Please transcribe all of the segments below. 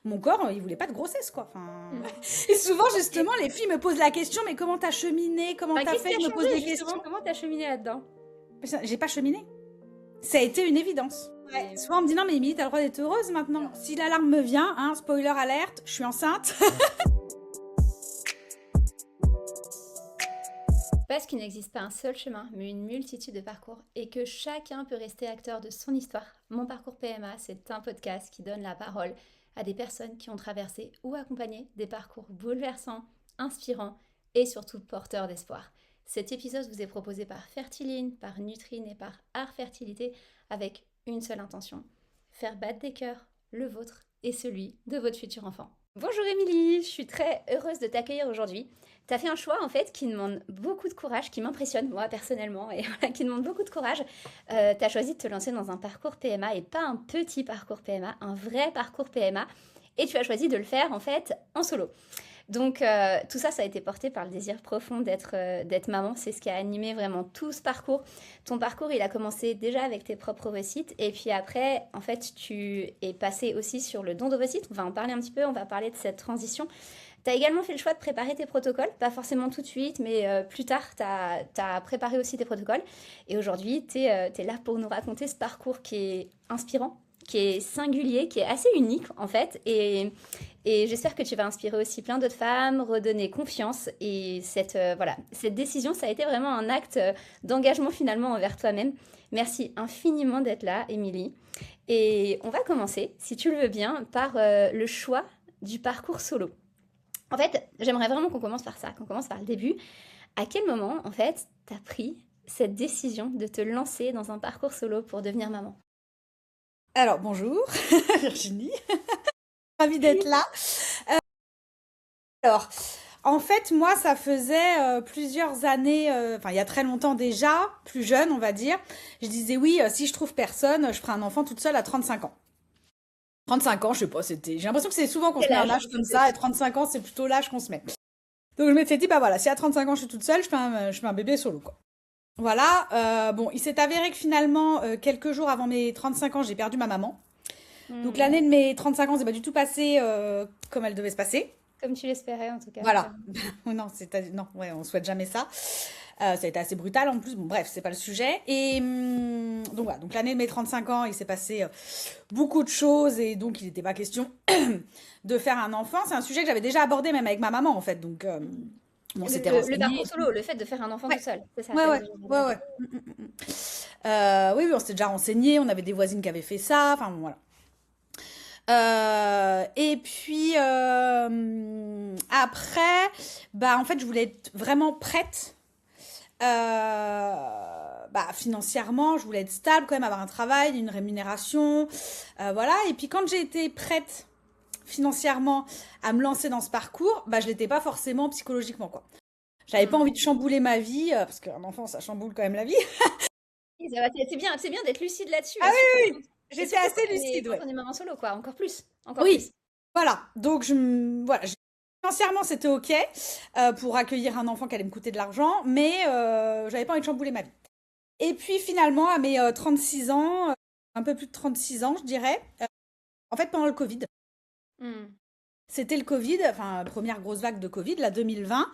mon corps, il voulait pas de grossesse, quoi. Enfin... Mm. Et souvent, justement, les filles me posent la question, mais comment t'as cheminé? Comment Enfin, t'as qu'est-ce fait? qui a Elles me posent changé des justement? questions. Comment t'as cheminé là-dedans? J'ai pas cheminé. Ça a été une évidence. Ouais. Et- Souvent, on me dit, non, mais Émilie, t'as le droit d'être heureuse maintenant. Si l'alarme me vient, hein, spoiler alerte, je suis enceinte. Parce qu'il n'existe pas un seul chemin, mais une multitude de parcours, et que chacun peut rester acteur de son histoire. Mon parcours PMA, c'est un podcast qui donne la parole à des personnes qui ont traversé ou accompagné des parcours bouleversants, inspirants et surtout porteurs d'espoir. Cet épisode vous est proposé par Fertiline, par Nutrine et par Art Fertilité avec une seule intention, faire battre des cœurs, le vôtre et celui de votre futur enfant. Bonjour Émilie, je suis très heureuse de t'accueillir aujourd'hui. Tu as fait un choix en fait qui demande beaucoup de courage, qui m'impressionne moi personnellement et voilà, qui demande beaucoup de courage. Tu as choisi de te lancer dans un parcours PMA et pas un petit parcours PMA, un vrai parcours PMA. Et tu as choisi de le faire en fait en solo. Donc tout ça, ça a été porté par le désir profond d'être maman. C'est ce qui a animé vraiment tout ce parcours. Ton parcours, il a commencé déjà avec tes propres ovocytes. Et puis après, en fait, tu es passé aussi sur le don d'ovocytes. On va en parler un petit peu, on va parler de cette transition. Tu as également fait le choix de préparer tes protocoles, pas forcément tout de suite, mais plus tard, tu as préparé aussi tes protocoles. Et aujourd'hui, tu es là pour nous raconter ce parcours qui est inspirant, qui est singulier, qui est assez unique en fait. Et j'espère que tu vas inspirer aussi plein d'autres femmes, redonner confiance. Et cette décision, ça a été vraiment un acte d'engagement finalement envers toi-même. Merci infiniment d'être là, Émilie. Et on va commencer, si tu le veux bien, par le choix du parcours solo. En fait, j'aimerais vraiment qu'on commence par ça, qu'on commence par le début. À quel moment, en fait, t'as pris cette décision de te lancer dans un parcours solo pour devenir maman? Alors, bonjour, Virginie. Ravie d'être là. Alors, en fait, moi, ça faisait plusieurs années, enfin, il y a très longtemps déjà, plus jeune, on va dire. Je disais, oui, si je trouve personne, je ferai un enfant toute seule à 35 ans. 35 ans, je sais pas, c'était... J'ai l'impression que c'est souvent qu'on se Quel met un âge? âge comme ça, et 35 ans, c'est plutôt l'âge qu'on se met. Donc, je m'étais dit, bah voilà, si à 35 ans, je suis toute seule, je fais un bébé solo, quoi. Voilà, bon, il s'est avéré que finalement, quelques jours avant mes 35 ans, j'ai perdu ma maman. Donc, l'année de mes 35 ans, c'est pas du tout passé comme elle devait se passer. Comme tu l'espérais en tout cas. Voilà. Non, non, ouais, on souhaite jamais ça. Ça a été assez brutal en plus. Bon, bref, c'est pas le sujet. Et donc voilà. Donc l'année de mes 35 ans, il s'est passé beaucoup de choses et donc il n'était pas question de faire un enfant. C'est un sujet que j'avais déjà abordé même avec ma maman en fait. Donc on s'était Le renseigné. parcours solo, le fait de faire un enfant tout Ouais, seul, c'est ça, ouais, t'avais ouais, déjà abordé. ouais, Ok. ouais. Oui, oui, on s'était déjà renseigné. On avait des voisines qui avaient fait ça. Enfin bon, voilà. Et puis après, bah en fait, je voulais être vraiment prête. Bah, financièrement, je voulais être stable, quand même avoir un travail, une rémunération, voilà. Et puis quand j'ai été prête financièrement à me lancer dans ce parcours, bah je l'étais pas forcément psychologiquement quoi. J'avais pas envie de chambouler ma vie parce qu'un enfant ça chamboule quand même la vie. Et ça va, c'est bien d'être lucide là-dessus, Ah oui, oui, oui. et J'étais surtout assez lucide, quand ouais. on est maman solo, quoi, encore plus, encore Oui, plus. voilà. Donc voilà, financièrement c'était ok pour accueillir un enfant qui allait me coûter de l'argent, mais j'avais pas envie de chambouler ma vie. Et puis finalement, à mes 36 ans, un peu plus de 36 ans, je dirais, en fait, pendant le Covid, Hmm. c'était le Covid, enfin, première grosse vague de Covid, la 2020,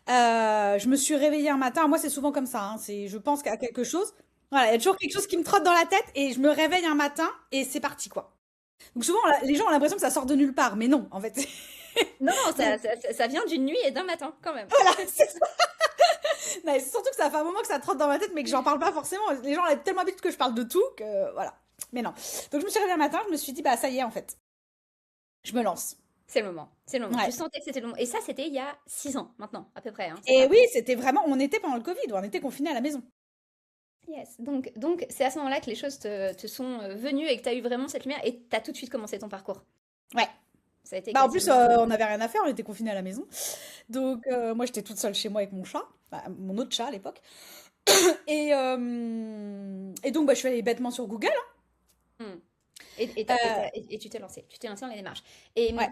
je me suis réveillée un matin, moi c'est souvent comme ça, hein, je pense à quelque chose, voilà, il y a toujours quelque chose qui me trotte dans la tête et je me réveille un matin et c'est parti, quoi. Donc souvent, les gens ont l'impression que ça sort de nulle part, mais non, en fait. Non, non, Donc ça vient d'une nuit et d'un matin, quand même. voilà, c'est ça. Non, c'est surtout que ça fait un moment que ça trotte dans ma tête, mais que j'en parle pas forcément. Les gens ont tellement habitué que je parle de tout que voilà. Mais non. Donc je me suis réveillée un matin, je me suis dit, bah ça y est, en fait, je me lance. C'est le moment, c'est le moment. Tu Ouais. sentais que c'était le moment. Et ça, c'était il y a 6 ans, maintenant, à peu près, hein, c'est Et ça? oui, c'était vraiment, on était pendant le Covid, on était confinés à la maison. Yes. Donc c'est à ce moment-là que les choses te sont venues et que tu as eu vraiment cette lumière et tu as tout de suite commencé ton parcours. Ouais. Ça a été Bah en plus, quasiment. on n'avait rien à faire, on était confinés à la maison. Donc moi, j'étais toute seule chez moi avec mon chat, bah, mon autre chat à l'époque. Et donc, bah, je suis allée bêtement sur Google. Hmm. Et, et, Hein. et tu t'es lancé. Tu t'es lancé dans les démarches. Et Ouais.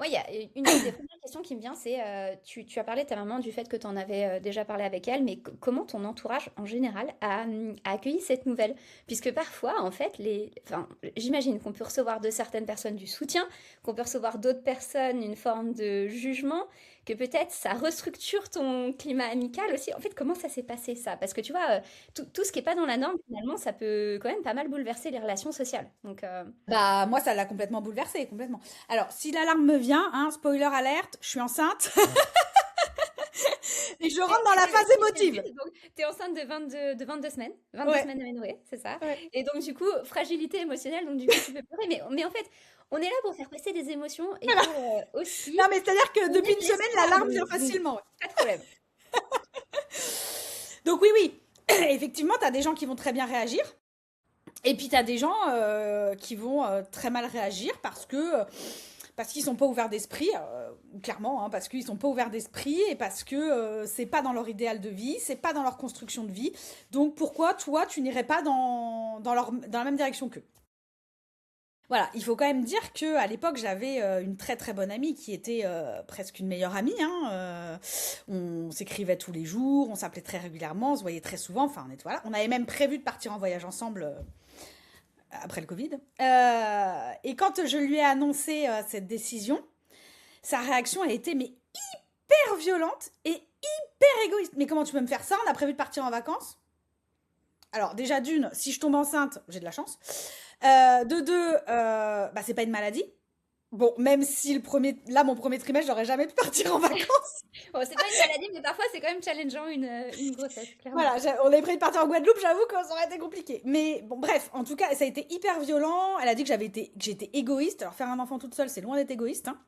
Moi, il y a une des premières questions qui me vient, c'est tu as parlé de ta maman, du fait que tu en avais déjà parlé avec elle, mais comment ton entourage en général a accueilli cette nouvelle? Puisque parfois, en fait, enfin, j'imagine qu'on peut recevoir de certaines personnes du soutien, qu'on peut recevoir d'autres personnes une forme de jugement, que peut-être ça restructure ton climat amical aussi. En fait, comment ça s'est passé ça? Parce que tu vois, tout ce qui n'est pas dans la norme, finalement, ça peut quand même pas mal bouleverser les relations sociales. Donc, Bah, moi, ça l'a complètement bouleversée, complètement. Alors, si l'alarme me vient, hein, spoiler alerte, je suis enceinte et je rentre dans la phase J'ai vu, émotive. donc tu es enceinte de 22 semaines, 22 Ouais, semaines d'aménorrhée, c'est ça. ouais. Et donc du coup, fragilité émotionnelle, donc du coup tu peux pleurer. Mais en fait, on est là pour faire passer des émotions et Voilà. pour aussi Non, mais c'est-à-dire que donner depuis de une semaine, l'espoir. l'alarme vient Donc, facilement. Ouais. pas de problème. Donc oui, oui. Effectivement, t'as des gens qui vont très bien réagir. Et puis t'as des gens qui vont très mal réagir parce qu'ils sont pas ouverts d'esprit, clairement, hein, parce qu'ils sont pas ouverts d'esprit et parce que c'est pas dans leur idéal de vie, c'est pas dans leur construction de vie. Donc pourquoi toi tu n'irais pas dans la même direction qu'eux? Voilà, il faut quand même dire que à l'époque j'avais une très très bonne amie qui était presque une meilleure amie, hein, on s'écrivait tous les jours, on s'appelait très régulièrement, on se voyait très souvent. Enfin, voilà. On avait même prévu de partir en voyage ensemble après le Covid. Et quand je lui ai annoncé cette décision, sa réaction a été mais hyper violente et hyper égoïste. Mais comment tu peux me faire ça? On a prévu de partir en vacances. Alors déjà d'une, si je tombe enceinte, j'ai de la chance. De deux, bah, c'est pas une maladie. Bon, même si mon premier trimestre, j'aurais jamais pu partir en vacances. Bon, c'est pas une maladie, mais parfois c'est quand même challengeant une grossesse, clairement. Voilà, on avait prévu de partir en Guadeloupe, j'avoue que ça aurait été compliqué. Mais bon, bref, en tout cas, ça a été hyper violent. Elle a dit que j'étais égoïste. Alors faire un enfant toute seule, c'est loin d'être égoïste, hein.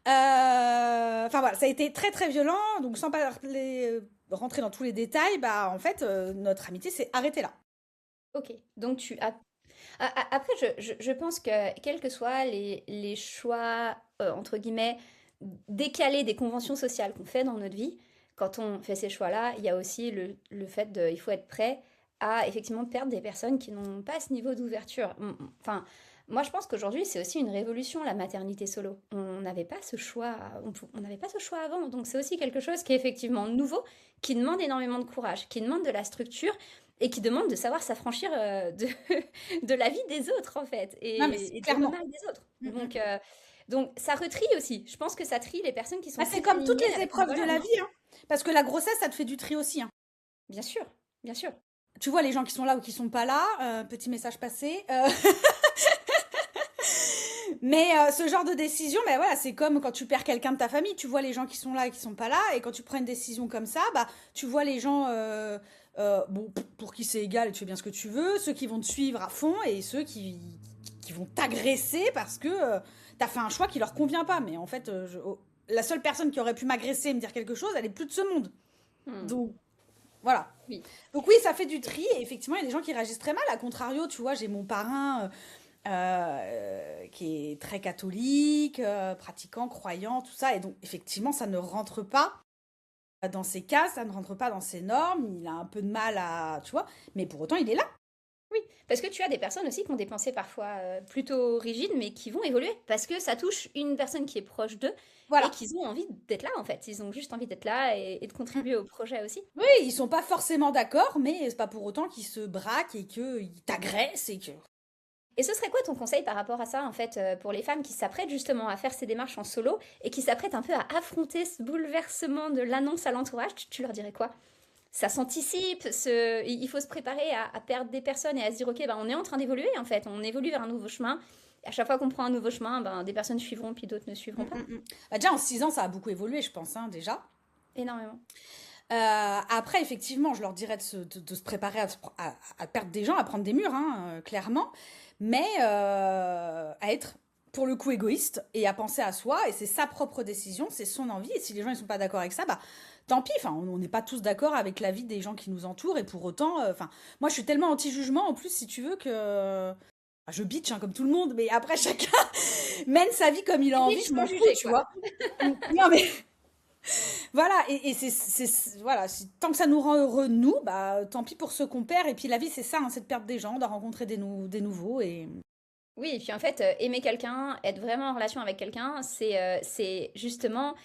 Enfin voilà, ça a été très très violent. Donc sans rentrer dans tous les détails, bah en fait, notre amitié s'est arrêtée là. Ok, donc tu as... Après, je pense que quels que soient les choix, entre guillemets, décalés des conventions sociales qu'on fait dans notre vie, quand on fait ces choix-là, il y a aussi le fait de, il faut être prêt à effectivement perdre des personnes qui n'ont pas ce niveau d'ouverture. Enfin, moi je pense qu'aujourd'hui c'est aussi une révolution la maternité solo. On n'avait pas ce choix, on n'avait pas ce choix avant, donc c'est aussi quelque chose qui est effectivement nouveau, qui demande énormément de courage, qui demande de la structure et qui demande de savoir s'affranchir de la vie des autres en fait Non mais et du clairement. remarques des autres. Mm, mm. Donc ça retrie aussi. Je pense que ça trie les personnes qui Bah, sont c'est plus comme toutes alignées les avec nos épreuves de valeurs, la non? vie, hein. Parce que la grossesse, ça te fait du tri aussi, hein. Bien sûr, bien sûr. Tu vois les gens qui sont là ou qui sont pas là, petit message passé. Mais ce genre de décision, bah voilà, c'est comme quand tu perds quelqu'un de ta famille, tu vois les gens qui sont là et qui sont pas là, et quand tu prends une décision comme ça, bah tu vois les gens, bon, pour qui c'est égal et tu fais bien ce que tu veux, ceux qui vont te suivre à fond et ceux qui vont t'agresser parce que t'as fait un choix qui leur convient pas. Mais en fait, la seule personne qui aurait pu m'agresser et me dire quelque chose, elle est plus de ce monde. Hmm, Donc voilà. oui. Donc oui, ça fait du tri et effectivement, il y a des gens qui réagissent très mal. À contrario, tu vois, j'ai mon parrain qui est très catholique, pratiquant, croyant, tout ça. Et donc, effectivement, ça ne rentre pas dans ses cases, ça ne rentre pas dans ses normes. Il a un peu de mal à, tu vois, mais pour autant, il est là. Oui, parce que tu as des personnes aussi qui ont des pensées parfois plutôt rigides, mais qui vont évoluer, parce que ça touche une personne qui est proche d'eux et Voilà. qu'ils ont envie d'être là en fait. Ils ont juste envie d'être là et de contribuer au projet aussi. Oui, ils sont pas forcément d'accord, mais c'est pas pour autant qu'ils se braquent et qu'ils t'agressent et que. Et ce serait quoi ton conseil par rapport à ça, en fait, pour les femmes qui s'apprêtent justement à faire ces démarches en solo et qui s'apprêtent un peu à affronter ce bouleversement de l'annonce à l'entourage? Tu leur dirais quoi? Ça s'anticipe, il faut se préparer à perdre des personnes et à se dire, ok, ben, on est en train d'évoluer en fait, on évolue vers un nouveau chemin. Et à chaque fois qu'on prend un nouveau chemin, ben, des personnes suivront, puis d'autres ne Mm, suivront pas. mm, mm. Bah, déjà, en 6 ans, ça a beaucoup évolué, je pense, hein, déjà. Énormément. Après, effectivement, je leur dirais de se préparer à perdre des gens, à prendre des murs, hein, clairement, mais à être pour le coup égoïste et à penser à soi, et c'est sa propre décision, c'est son envie, et si les gens ne sont pas d'accord avec ça, bah tant pis, enfin, on n'est pas tous d'accord avec la vie des gens qui nous entourent, et pour autant, enfin, moi je suis tellement anti-jugement en plus, si tu veux, que je bitch hein, comme tout le monde, mais après chacun mène sa vie comme il a envie, Limite je m'en sans fous, juger, tu quoi. vois. Non mais voilà, et voilà, tant que ça nous rend heureux, nous, bah tant pis pour ceux qu'on perd. Et puis la vie, c'est ça, hein, c'est de perdre des gens, de rencontrer des nouveaux. Et Oui, et puis en fait, aimer quelqu'un, être vraiment en relation avec quelqu'un, c'est justement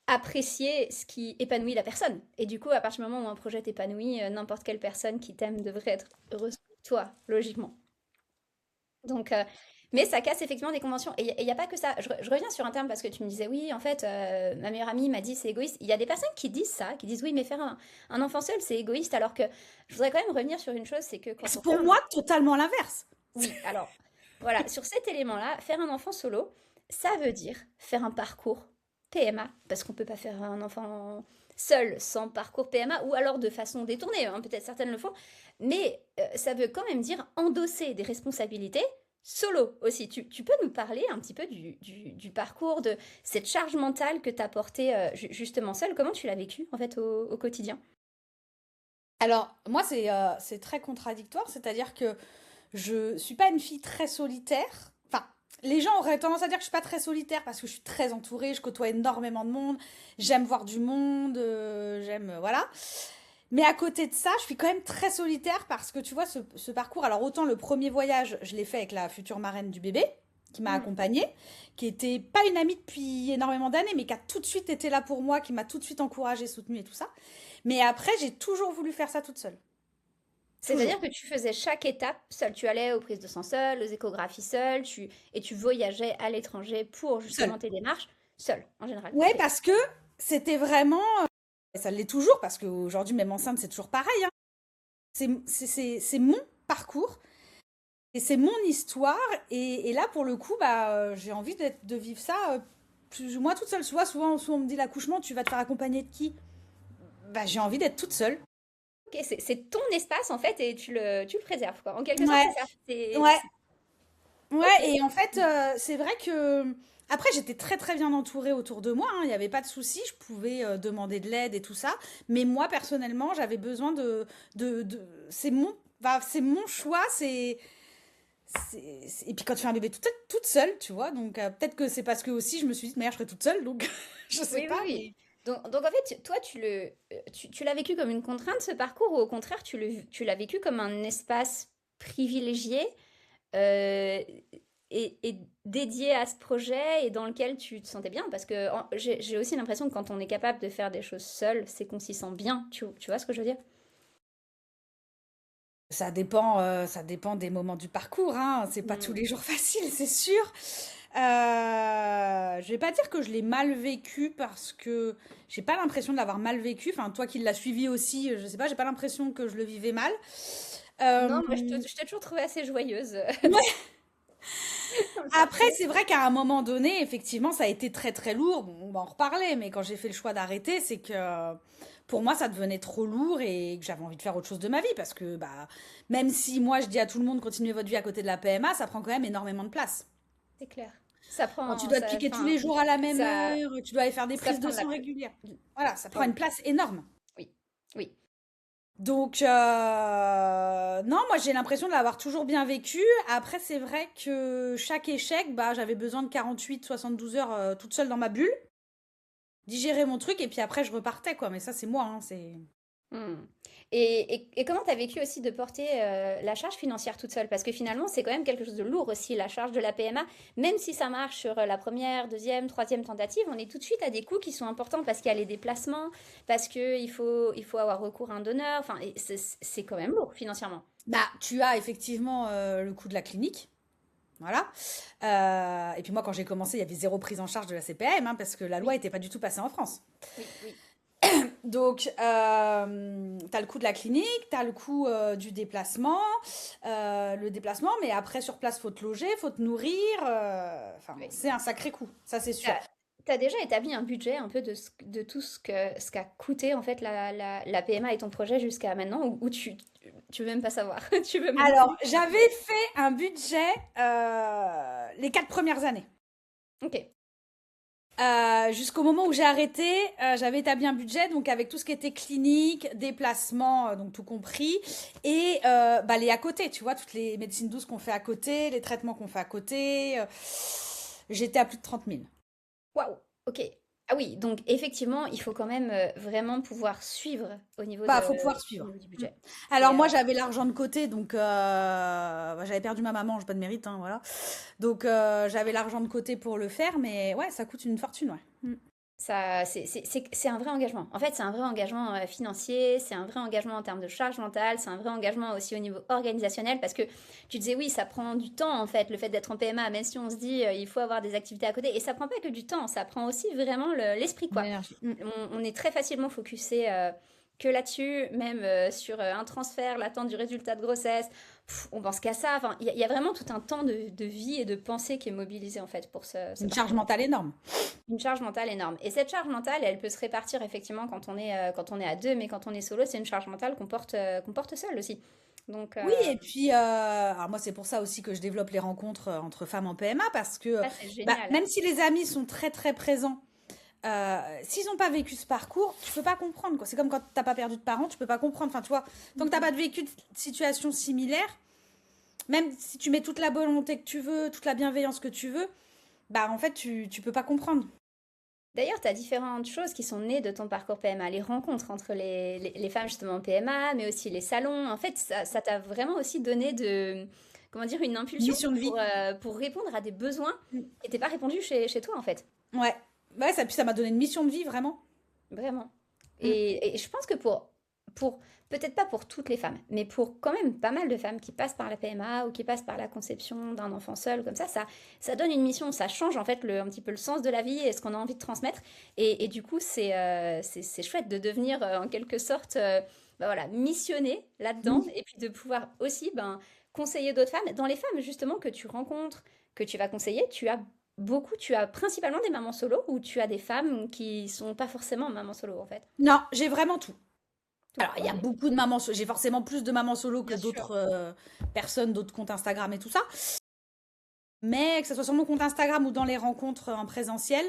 apprécier ce qui épanouit la personne. Et du coup, à partir du moment où un projet t'épanouit, n'importe quelle personne qui t'aime devrait être heureuse pour toi, logiquement. Donc, mais ça casse effectivement des conventions. Et il n'y a pas que ça. Je reviens sur un terme parce que tu me disais, oui, en fait, ma meilleure amie m'a dit c'est égoïste. Il y a des personnes qui disent ça, qui disent oui, mais faire un enfant seul, c'est égoïste. Alors que je voudrais quand même revenir sur une chose, c'est que quand C'est on fait pour un moi enfant... totalement l'inverse. Oui, alors, voilà, sur cet élément-là, faire un enfant solo, ça veut dire faire un parcours PMA, parce qu'on peut pas faire un enfant seul sans parcours PMA, ou alors de façon détournée, hein, peut-être certaines le font, mais ça veut quand même dire endosser des responsabilités solo aussi. Tu peux nous parler un petit peu du parcours, de cette charge mentale que tu as portée justement seule, comment tu l'as vécu en fait au quotidien? Alors, moi, c'est très contradictoire, c'est-à-dire que je suis pas une fille très solitaire. Enfin, les gens auraient tendance à dire que je suis pas très solitaire parce que je suis très entourée, je côtoie énormément de monde, j'aime voir du monde, voilà. Mais à côté de ça, je suis quand même très solitaire parce que tu vois, ce parcours, alors autant le premier voyage, je l'ai fait avec la future marraine du bébé, qui m'a Hmm. accompagnée, qui était pas une amie depuis énormément d'années, mais qui a tout de suite été là pour moi, qui m'a tout de suite encouragée, soutenue et tout ça. Mais après, j'ai toujours voulu faire ça toute seule. C'est-à-dire Toujours. que tu faisais chaque étape seule. Tu allais aux prises de sang seule, aux échographies seule, et tu voyageais à l'étranger pour justement Seule. tes démarches seule, en général. Ouais, Ok. parce que c'était vraiment. Et ça l'est toujours, parce qu'aujourd'hui, même enceinte, c'est toujours pareil, hein. C'est mon parcours et c'est mon histoire. Et là, pour le coup, bah, j'ai envie de vivre ça plus ou moins toute seule. Souvent, on me dit l'accouchement, tu vas te faire accompagner de qui? Bah, j'ai envie d'être toute seule. Ok, c'est ton espace en fait et tu le préserves quoi. En quelque sorte, Ouais, c'est ça. ouais, ouais. Ok. Et en fait, c'est vrai que. Après, j'étais très très bien entourée autour de moi, hein. Il n'y avait pas de souci, je pouvais demander de l'aide et tout ça. Mais moi, personnellement, j'avais besoin c'est c'est mon choix, et puis quand tu fais un bébé toute seule, tu vois, donc peut-être que c'est parce que aussi je me suis dit, mais je serai toute seule, donc je sais Oui, oui, pas, oui. mais Donc en fait, toi, tu l'as vécu comme une contrainte ce parcours ou au contraire, tu l'as vécu comme un espace privilégié euh, et dédié à ce projet et dans lequel tu te sentais bien parce que j'ai aussi l'impression que quand on est capable de faire des choses seul, c'est qu'on s'y sent bien. Tu vois ce que je veux dire? ça dépend des moments du parcours, hein. C'est pas tous les jours facile, c'est sûr. Je vais pas dire que je l'ai mal vécu parce que j'ai pas l'impression de l'avoir mal vécu. Enfin, toi qui l'as suivi aussi, je sais pas, j'ai pas l'impression que je le vivais mal. Non, moi Euh, je t'ai toujours trouvée assez joyeuse ouais. dans le Après, parcours. c'est vrai qu'à un moment donné, effectivement, ça a été très très lourd. Bon, on va en reparler, mais quand j'ai fait le choix d'arrêter, c'est que pour moi, ça devenait trop lourd et que j'avais envie de faire autre chose de ma vie parce que bah, même si moi je dis à tout le monde continuez votre vie à côté de la PMA, ça prend quand même énormément de place. C'est clair. Ça Quand tu prend, dois te ça, piquer tous les enfin, jours à la même ça, heure, tu dois aller faire des ça prises de prend de la sang place. régulières. Voilà, ça prend Oui, une place énorme. oui, oui. Donc, non, moi j'ai l'impression de l'avoir toujours bien vécu. Après, c'est vrai que chaque échec, bah, j'avais besoin de 48, 72 heures toute seule dans ma bulle, digérer mon truc, et puis après je repartais, quoi. Mais ça, c'est moi, hein, c'est... Hmm. Et comment tu as vécu aussi de porter la charge financière toute seule? Parce que finalement, c'est quand même quelque chose de lourd aussi, la charge de la PMA. Même si ça marche sur la première, deuxième, troisième tentative, on est tout de suite à des coûts qui sont importants parce qu'il y a les déplacements, parce qu'il faut avoir recours à un donneur. Enfin, et c'est quand même lourd financièrement. Bah, tu as effectivement le coût de la clinique. Voilà. Et puis moi, quand j'ai commencé, il y avait zéro prise en charge de la CPAM, hein, parce que la loi Oui, n'était pas du tout passée en France. oui, oui. Donc, tu as le coût de la clinique, tu as le coût du déplacement, le déplacement, mais après, sur place, faut te loger, faut te nourrir. Enfin, Oui. c'est un sacré coût, ça c'est sûr. T'as déjà établi un budget un peu de tout ce qu'a coûté en fait la PMA et ton projet jusqu'à maintenant ou tu veux même pas savoir, tu veux même Alors, plus. j'avais fait un budget les 4 premières années. Ok. Jusqu'au moment où j'ai arrêté, j'avais établi un budget, donc avec tout ce qui était clinique, déplacement, donc tout compris, et bah, les à côté, tu vois, toutes les médecines douces qu'on fait à côté, les traitements qu'on fait à côté. J'étais à plus de 30 000. Waouh. Ok. Ah oui, donc effectivement, il faut quand même vraiment pouvoir suivre Bah, faut pouvoir au suivre. niveau du Mm. budget. Alors C'est moi, j'avais l'argent de côté, donc bah, j'avais perdu ma maman, j'ai pas de mérite, hein, voilà. Donc j'avais l'argent de côté pour le faire, mais ouais, ça coûte une fortune, ouais. Mm. ça, c'est un vrai engagement. En fait, c'est un vrai engagement financier, c'est un vrai engagement en termes de charge mentale, c'est un vrai engagement aussi au niveau organisationnel parce que tu disais oui, ça prend du temps en fait, le fait d'être en PMA, même si on se dit il faut avoir des activités à côté, et ça prend pas que du temps, ça prend aussi vraiment l'esprit quoi. L'énergie. Mm. On est très facilement focusé que là-dessus, même sur un transfert, l'attente du résultat de grossesse. On pense qu'à ça. Enfin, il y a vraiment tout un temps de vie et de pensée qui est mobilisé en fait pour ce Une charge parcours. mentale énorme. Une charge mentale énorme. Et cette charge mentale, elle peut se répartir effectivement quand on est à deux, mais quand on est solo, c'est une charge mentale qu'on porte seul aussi. Donc, Oui, et puis, alors moi, c'est pour ça aussi que je développe les rencontres entre femmes en PMA, parce que ça, c'est bah, génial. même si les amis sont très très présents, s'ils n'ont pas vécu ce parcours, tu peux pas comprendre, quoi. C'est comme quand t'as pas perdu de parents, tu peux pas comprendre. Enfin, tu vois, tant que t'as pas vécu de situation similaire, même si tu mets toute la volonté que tu veux, toute la bienveillance que tu veux, bah en fait, tu peux pas comprendre. D'ailleurs, tu as différentes choses qui sont nées de ton parcours PMA, les rencontres entre les femmes justement en PMA, mais aussi les salons. En fait, ça t'a vraiment aussi donné comment dire, une impulsion Mission de vie. pour répondre à des besoins Mm. qui n'étaient pas répondus chez toi en fait. Ouais. Ouais, ça, puis ça m'a donné une mission de vie, vraiment. Vraiment. Mm. Et je pense que pour peut-être pas pour toutes les femmes, mais pour quand même pas mal de femmes qui passent par la PMA ou qui passent par la conception d'un enfant seul, comme ça donne une mission, ça change en fait un petit peu le sens de la vie et ce qu'on a envie de transmettre. Et du coup, c'est chouette de devenir en quelque sorte bah voilà, missionné là-dedans Oui. et puis de pouvoir aussi ben, conseiller d'autres femmes. Dans les femmes justement que tu rencontres, que tu vas conseiller, tu as principalement des mamans solo ou tu as des femmes qui sont pas forcément mamans solo en fait. Non, j'ai vraiment tout. Tout, Alors, il y a ok, beaucoup de mamans solo. J'ai forcément plus de mamans solo que bien sûr. d'autres personnes, d'autres comptes Instagram et tout ça. Mais que ce soit sur mon compte Instagram ou dans les rencontres en présentiel,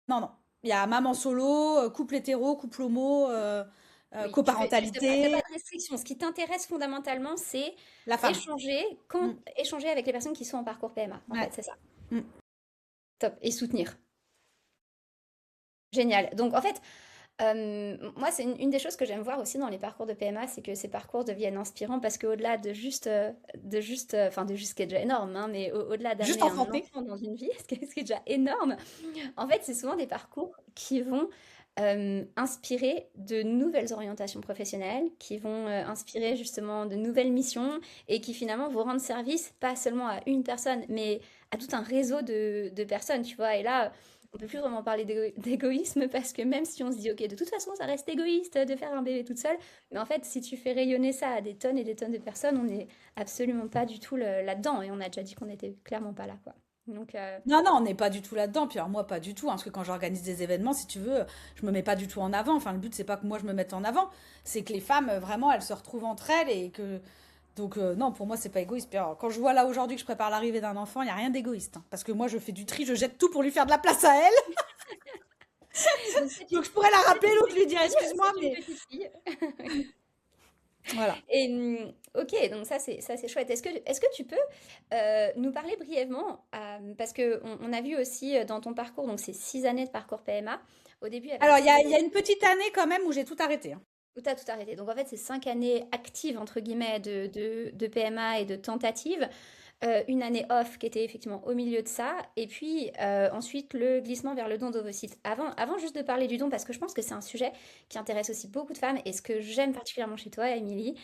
non, non. Il y a maman solo, couple hétéro, couple homo, Oui, t'as pas coparentalité, de restriction. Ce qui t'intéresse fondamentalement, c'est la femme. Mm. échanger avec les personnes qui sont en parcours PMA. En Ouais. fait, c'est ça. Mm. Top. Et soutenir. Génial. Donc, en fait, moi, c'est une des choses que j'aime voir aussi dans les parcours de PMA, c'est que ces parcours deviennent inspirants parce qu'au-delà enfin, de juste ce qui est déjà énorme, hein, mais au-delà Juste d'amener un enfanter. enfant dans une vie, ce qui est déjà énorme, en fait, c'est souvent des parcours qui vont inspirer de nouvelles orientations professionnelles, qui vont inspirer justement de nouvelles missions et qui finalement vont rendre service pas seulement à une personne, mais à tout un réseau de personnes, tu vois. Et là, on peut plus vraiment parler d'égoïsme parce que même si on se dit, ok, de toute façon, ça reste égoïste de faire un bébé toute seule, mais en fait, si tu fais rayonner ça à des tonnes et des tonnes de personnes, on n'est absolument pas du tout là-dedans. Et on a déjà dit qu'on n'était clairement pas là, quoi. Donc, Non, non, on n'est pas du tout là-dedans. Puis alors moi, pas du tout, hein, parce que quand j'organise des événements, si tu veux, je me mets pas du tout en avant. Enfin, le but, c'est pas que moi, je me mette en avant. C'est que les femmes, vraiment, elles se retrouvent entre elles et que... Donc non, pour moi, c'est pas égoïste. Puis alors, quand je vois là aujourd'hui que je prépare l'arrivée d'un enfant, il n'y a rien d'égoïste, hein, parce que moi, je fais du tri, je jette tout pour lui faire de la place à elle. donc Donc je pourrais la rappeler, l'autre lui dire, excuse-moi, c'est une mais... petite fille. Voilà. Et ok, donc ça c'est chouette. Est-ce que tu peux nous parler brièvement parce que on a vu aussi dans ton parcours, donc c'est 6 années de parcours PMA au début avec Alors, il y a, 5 années il y a une petite année quand même où j'ai tout arrêté, hein. où tu as tout arrêté. Donc en fait c'est 5 années actives entre guillemets de PMA et de tentatives. Une année off qui était effectivement au milieu de ça, et puis ensuite le glissement vers le don d'ovocytes. Avant juste de parler du don, parce que je pense que c'est un sujet qui intéresse aussi beaucoup de femmes, et ce que j'aime particulièrement chez toi, Émilie,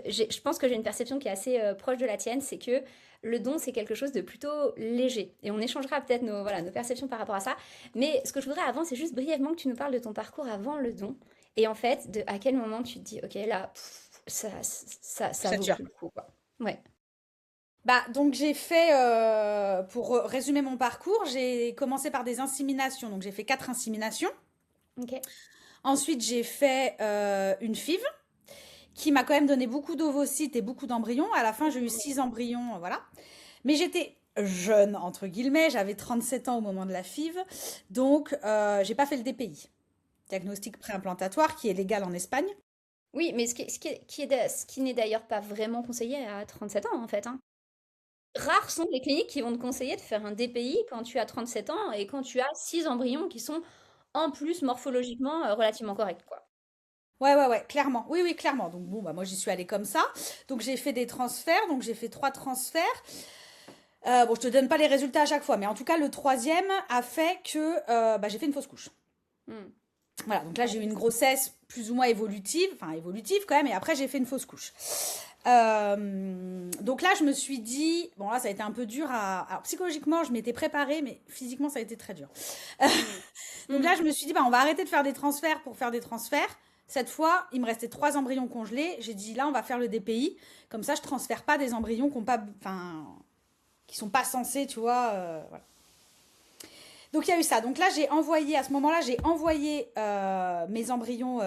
je pense que j'ai une perception qui est assez proche de la tienne, c'est que le don, c'est quelque chose de plutôt léger. Et on échangera peut-être nos perceptions par rapport à ça. Mais ce que je voudrais avant, c'est juste brièvement que tu nous parles de ton parcours avant le don. Et en fait, à quel moment tu te dis, ok, là, ça vaut Sature. plus le coup, quoi. Ouais, Bah, donc j'ai fait, pour résumer mon parcours, j'ai commencé par des inséminations. Donc j'ai fait 4 inséminations. ok. Ensuite, j'ai fait une FIV qui m'a quand même donné beaucoup d'ovocytes et beaucoup d'embryons. À la fin, j'ai eu 6 embryons, voilà. Mais j'étais jeune, entre guillemets. J'avais 37 ans au moment de la FIV. Donc, j'ai pas fait le DPI, diagnostic préimplantatoire, qui est légal en Espagne. Oui, mais ce qui n'est d'ailleurs pas vraiment conseillé à 37 ans, en fait, hein. Rares sont les cliniques qui vont te conseiller de faire un DPI quand tu as 37 ans et quand tu as 6 embryons qui sont en plus morphologiquement relativement correct, quoi. Ouais, clairement. Oui, oui, clairement. Donc bon, bah moi j'y suis allée comme ça. Donc j'ai fait des transferts, donc j'ai fait 3 transferts. Bon, je te donne pas les résultats à chaque fois, mais en tout cas le troisième a fait que bah, j'ai fait une fausse couche. Hmm. Voilà, donc là Ouais, j'ai eu une c'est- grossesse plus ou moins évolutive, enfin évolutive quand même, et après j'ai fait une fausse couche. Donc là je me suis dit, bon là ça a été un peu dur à... Alors psychologiquement je m'étais préparée, mais physiquement ça a été très dur. Hmm. Donc Hmm. là je me suis dit, bah on va arrêter de faire des transferts pour faire des transferts. Cette fois, il me restait 3 embryons congelés. J'ai dit, là on va faire le DPI. Comme ça je transfère pas des embryons qui ont pas... Enfin, qui sont pas censés, tu vois. Voilà. Donc il y a eu ça. Donc là, j'ai envoyé, à ce moment-là, j'ai envoyé mes embryons au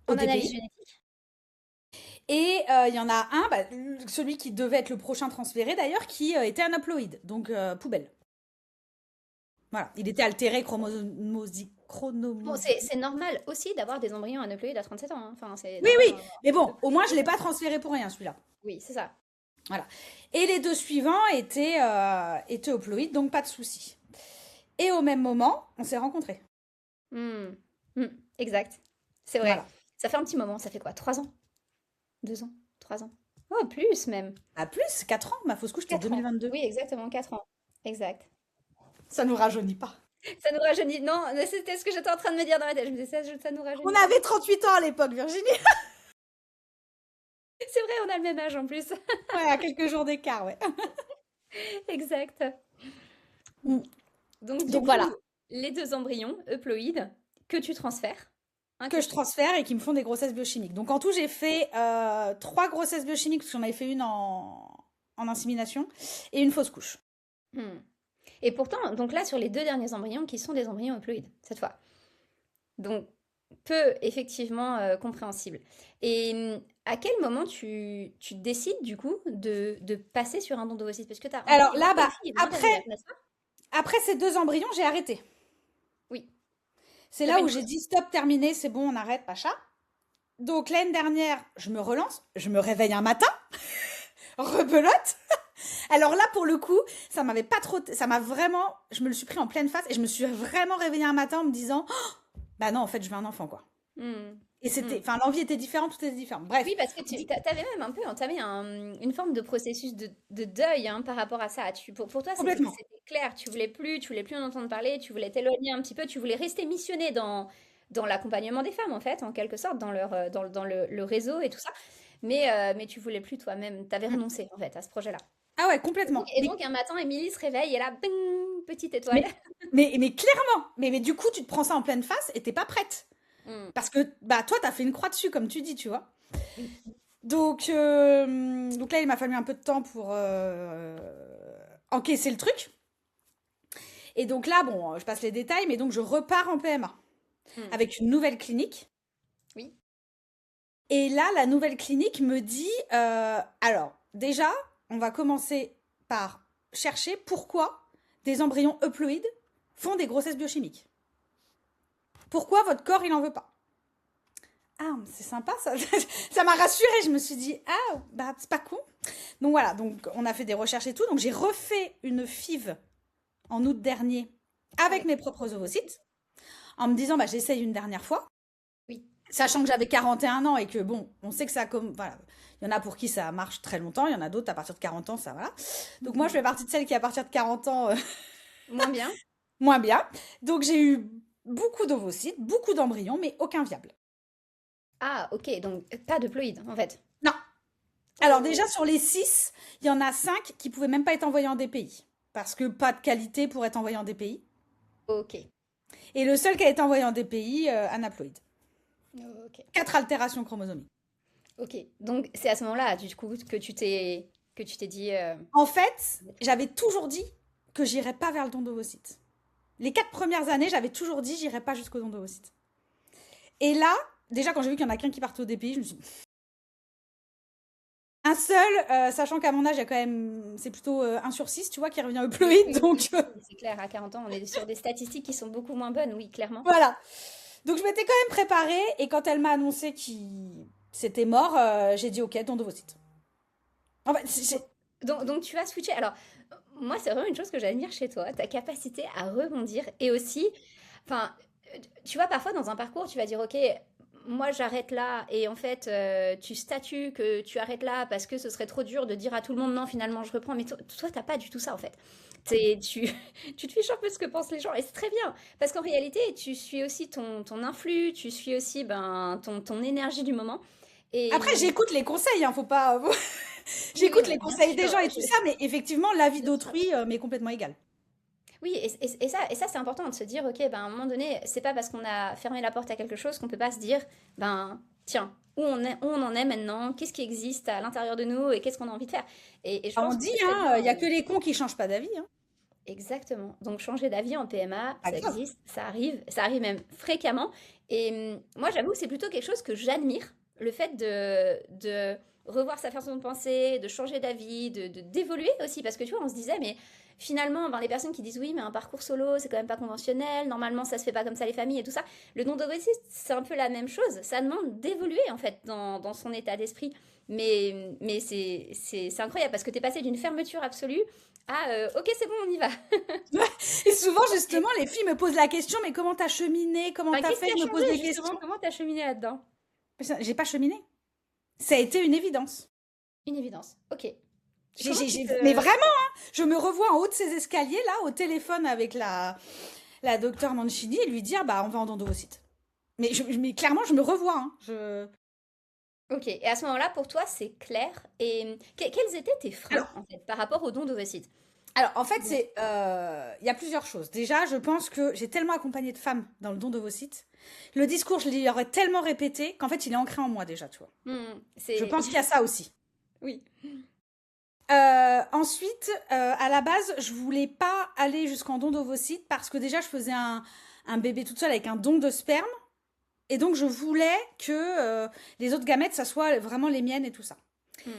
En analyse DPI. génétique. Et il y en a un, bah, celui qui devait être le prochain transféré d'ailleurs, qui était un haploïde, donc poubelle. Voilà, il était altéré Bon, chromosomiquement. c'est normal aussi d'avoir des embryons aneuploïdes à 7 ans, hein. Enfin, c'est Oui, normal oui, mais bon, au moins je ne l'ai éploïdes. pas transféré pour rien celui-là. Oui, c'est ça. Voilà. Et les 2 suivants étaient haploïdes, donc pas de souci. Et au même moment, on s'est rencontrés. Hmm. Hmm. Exact. C'est vrai. Voilà. Ça fait un petit moment. Ça fait quoi? 3 ans? 2 ans? 3 ans? Oh, plus même. À plus, 4 ans, ma fausse couche, c'était 4 ans. 2022. Oui, exactement, 4 ans. Exact. Ça nous rajeunit pas. Ça nous rajeunit. Non, mais c'était ce que j'étais en train de me dire dans ma tête. Je me disais, ça nous On rajeunit pas. avait 38 ans à l'époque, Virginie. C'est vrai, on a le même âge en plus. Ouais, à quelques jours d'écart, ouais. Exact. Mm. Donc, du Donc coup, voilà, les 2 embryons euploïdes que tu transfères. Un que que je tu... transfère et qui me font des grossesses biochimiques. Donc en tout, j'ai fait 3 grossesses biochimiques, parce que j'en avais fait une en insémination, et une fausse couche. Hmm. Et pourtant, donc là, sur les 2 derniers embryons, qui sont des embryons euploïdes, cette fois. Donc, peu effectivement compréhensible. Et à quel moment tu décides, du coup, de passer sur un don d'ovocytes? Parce que tu as Alors envoyé là, beaucoup de bah, filles l'an après, dernier, n'est-ce pas? après ces 2 embryons, j'ai arrêté. Oui. C'est Tu as fait là où une j'ai pause. dit stop, terminé, c'est bon, on arrête, Pacha. Donc l'année dernière, je me relance, je me réveille un matin, rebelote. Alors là, pour le coup, ça m'avait pas trop, ça m'a vraiment, je me le suis pris en pleine face et je me suis vraiment réveillée un matin en me disant, bah non, en fait, je veux un enfant, quoi. Hmm. Et c'était, Hmm. enfin, l'envie était différente, tout était différent. Bref. Oui, parce que tu avais même un peu entamé une forme de processus de deuil hein, par rapport à ça. Pour toi, Complètement. c'était clair. Tu voulais plus en entendre parler, tu voulais t'éloigner un petit peu, tu voulais rester missionné dans l'accompagnement des femmes, en fait, en quelque sorte, dans le réseau et tout ça. Mais tu voulais plus toi-même, tu avais Mm. renoncé, en fait, à ce projet-là. Ah ouais, Et donc, complètement. et donc, un matin, Émilie se réveille et là, bing, petite étoile. Mais, mais clairement. Mais du coup, tu te prends ça en pleine face et t'es pas prête. Hmm. Parce que, bah, toi, t'as fait une croix dessus, comme tu dis, tu vois. Oui. Donc là, il m'a fallu un peu de temps pour encaisser le truc. Et donc là, bon, je passe les détails, mais donc je repars en PMA Hmm. avec une nouvelle clinique. Oui. Et là, la nouvelle clinique me dit, alors, déjà, on va commencer par chercher pourquoi des embryons euploïdes font des grossesses biochimiques. Pourquoi votre corps, il n'en veut pas? Ah, c'est sympa, ça. Ça m'a rassurée. Je me suis dit, ah, bah, c'est pas con. Donc voilà, donc on a fait des recherches et tout. Donc j'ai refait une FIV en août dernier avec Avec. mes propres ovocytes en me disant, bah, j'essaye une dernière fois. Oui. Sachant que j'avais 41 ans et que, bon, on sait que ça comme. Voilà. Il y en a pour qui ça marche très longtemps, il y en a d'autres à partir de 40 ans, ça va. Donc moi, je fais partie de celles qui, à partir de 40 ans, Moins bien. moins bien. Donc j'ai eu beaucoup d'ovocytes, beaucoup d'embryons, mais aucun viable. Ah, ok, donc pas de ploïde, en fait. Non. Alors Oh. déjà, sur les 6, il y en a 5 qui pouvaient même pas être envoyés en DPI. Parce que pas de qualité pour être envoyé en DPI. Ok. Et le seul qui a été envoyé en DPI, anaploïde. Ok. 4 altérations chromosomiques. Ok, donc c'est à ce moment-là, du coup, que tu t'es dit. En fait, j'avais toujours dit que j'irais pas vers le don d'ovocytes. Les 4 premières années, j'avais toujours dit j'irais pas jusqu'au don d'ovocytes. Et là, déjà quand j'ai vu qu'il y en a qu'un qui partait au DPI, je me suis dit, un seul, sachant qu'à mon âge, il y a quand même, c'est plutôt 1 sur 6, tu vois, qui revient Oui, euploïde. oui, Donc oui, oui, c'est clair, à 40 ans, on est sur des statistiques qui sont beaucoup moins bonnes, oui, clairement. voilà. Donc je m'étais quand même préparée. Et quand elle m'a annoncé qu'il c'était mort, j'ai dit ok, don d'ovocytes. En fait, Donc, donc tu as switché. Alors, moi, c'est vraiment une chose que j'admire chez toi, ta capacité à rebondir et aussi. Enfin, tu vois, parfois dans un parcours, tu vas dire, ok, moi j'arrête là, et en fait, tu statues que tu arrêtes là parce que ce serait trop dur de dire à tout le monde, non, finalement je reprends, mais toi t'as pas du tout ça en fait. Tu, tu te fiches un peu ce que pensent les gens, et c'est très bien, parce qu'en réalité, tu suis aussi ton influx, tu suis aussi ben, ton énergie du moment, et Après, j'écoute les conseils, hein, faut pas. oui, oui, J'écoute non, les bien conseils des sûr, gens et tout ça, mais effectivement, l'avis bien sûr. d'autrui m'est complètement égal. Oui, et ça c'est important de se dire, ok, ben, à un moment donné, c'est pas parce qu'on a fermé la porte à quelque chose qu'on peut pas se dire, ben, tiens, où on en est maintenant, qu'est-ce qui existe à l'intérieur de nous et qu'est-ce qu'on a envie de faire. Et je Ah, on pense que dit, c'est très hein, bien. il y a que les cons qui changent pas d'avis, hein. Exactement. Donc changer d'avis en PMA, Pas ça grave. existe, ça arrive même fréquemment. Et moi, j'avoue que c'est plutôt quelque chose que j'admire, le fait de revoir sa façon de penser, de changer d'avis, d'évoluer aussi. Parce que tu vois, on se disait, mais finalement, ben, les personnes qui disent oui, mais un parcours solo, c'est quand même pas conventionnel, normalement, ça se fait pas comme ça les familles et tout ça. Le don d'ovocyte, c'est un peu la même chose. Ça demande d'évoluer, en fait, dans son état d'esprit. Mais c'est incroyable parce que tu es passé d'une fermeture absolue à ok, c'est bon, on y va. Et souvent, Ok. justement, les filles me posent la question, mais comment t'as cheminé? Comment Bah, t'as qu'est-ce fait? qui a Je me pose changé des justement? questions. Comment t'as cheminé là-dedans? J'ai pas cheminé. Ça a été une évidence. Une évidence. Ok. Comment tu Mais te... vraiment, hein, je me revois en haut de ces escaliers, là, au téléphone avec la docteure Mancini et lui dire, bah, on va en endovocyte. Mais clairement, je me revois, hein. Ok. Et à ce moment-là, pour toi, c'est clair. Et quels étaient tes freins, Alors, en fait, par rapport au don d'ovocytes? alors, en fait, Bon. il y a plusieurs choses. Déjà, je pense que j'ai tellement accompagné de femmes dans le don d'ovocytes. Le discours, je l'aurais tellement répété qu'en fait, il est ancré en moi déjà, tu vois. Je C'est... pense qu'il y a ça aussi. Oui. Ensuite, à la base, je voulais pas aller jusqu'en don d'ovocytes parce que déjà, je faisais un bébé toute seule avec un don de sperme. Et donc, je voulais que les autres gamètes, ça soit vraiment les miennes et tout ça. Hmm.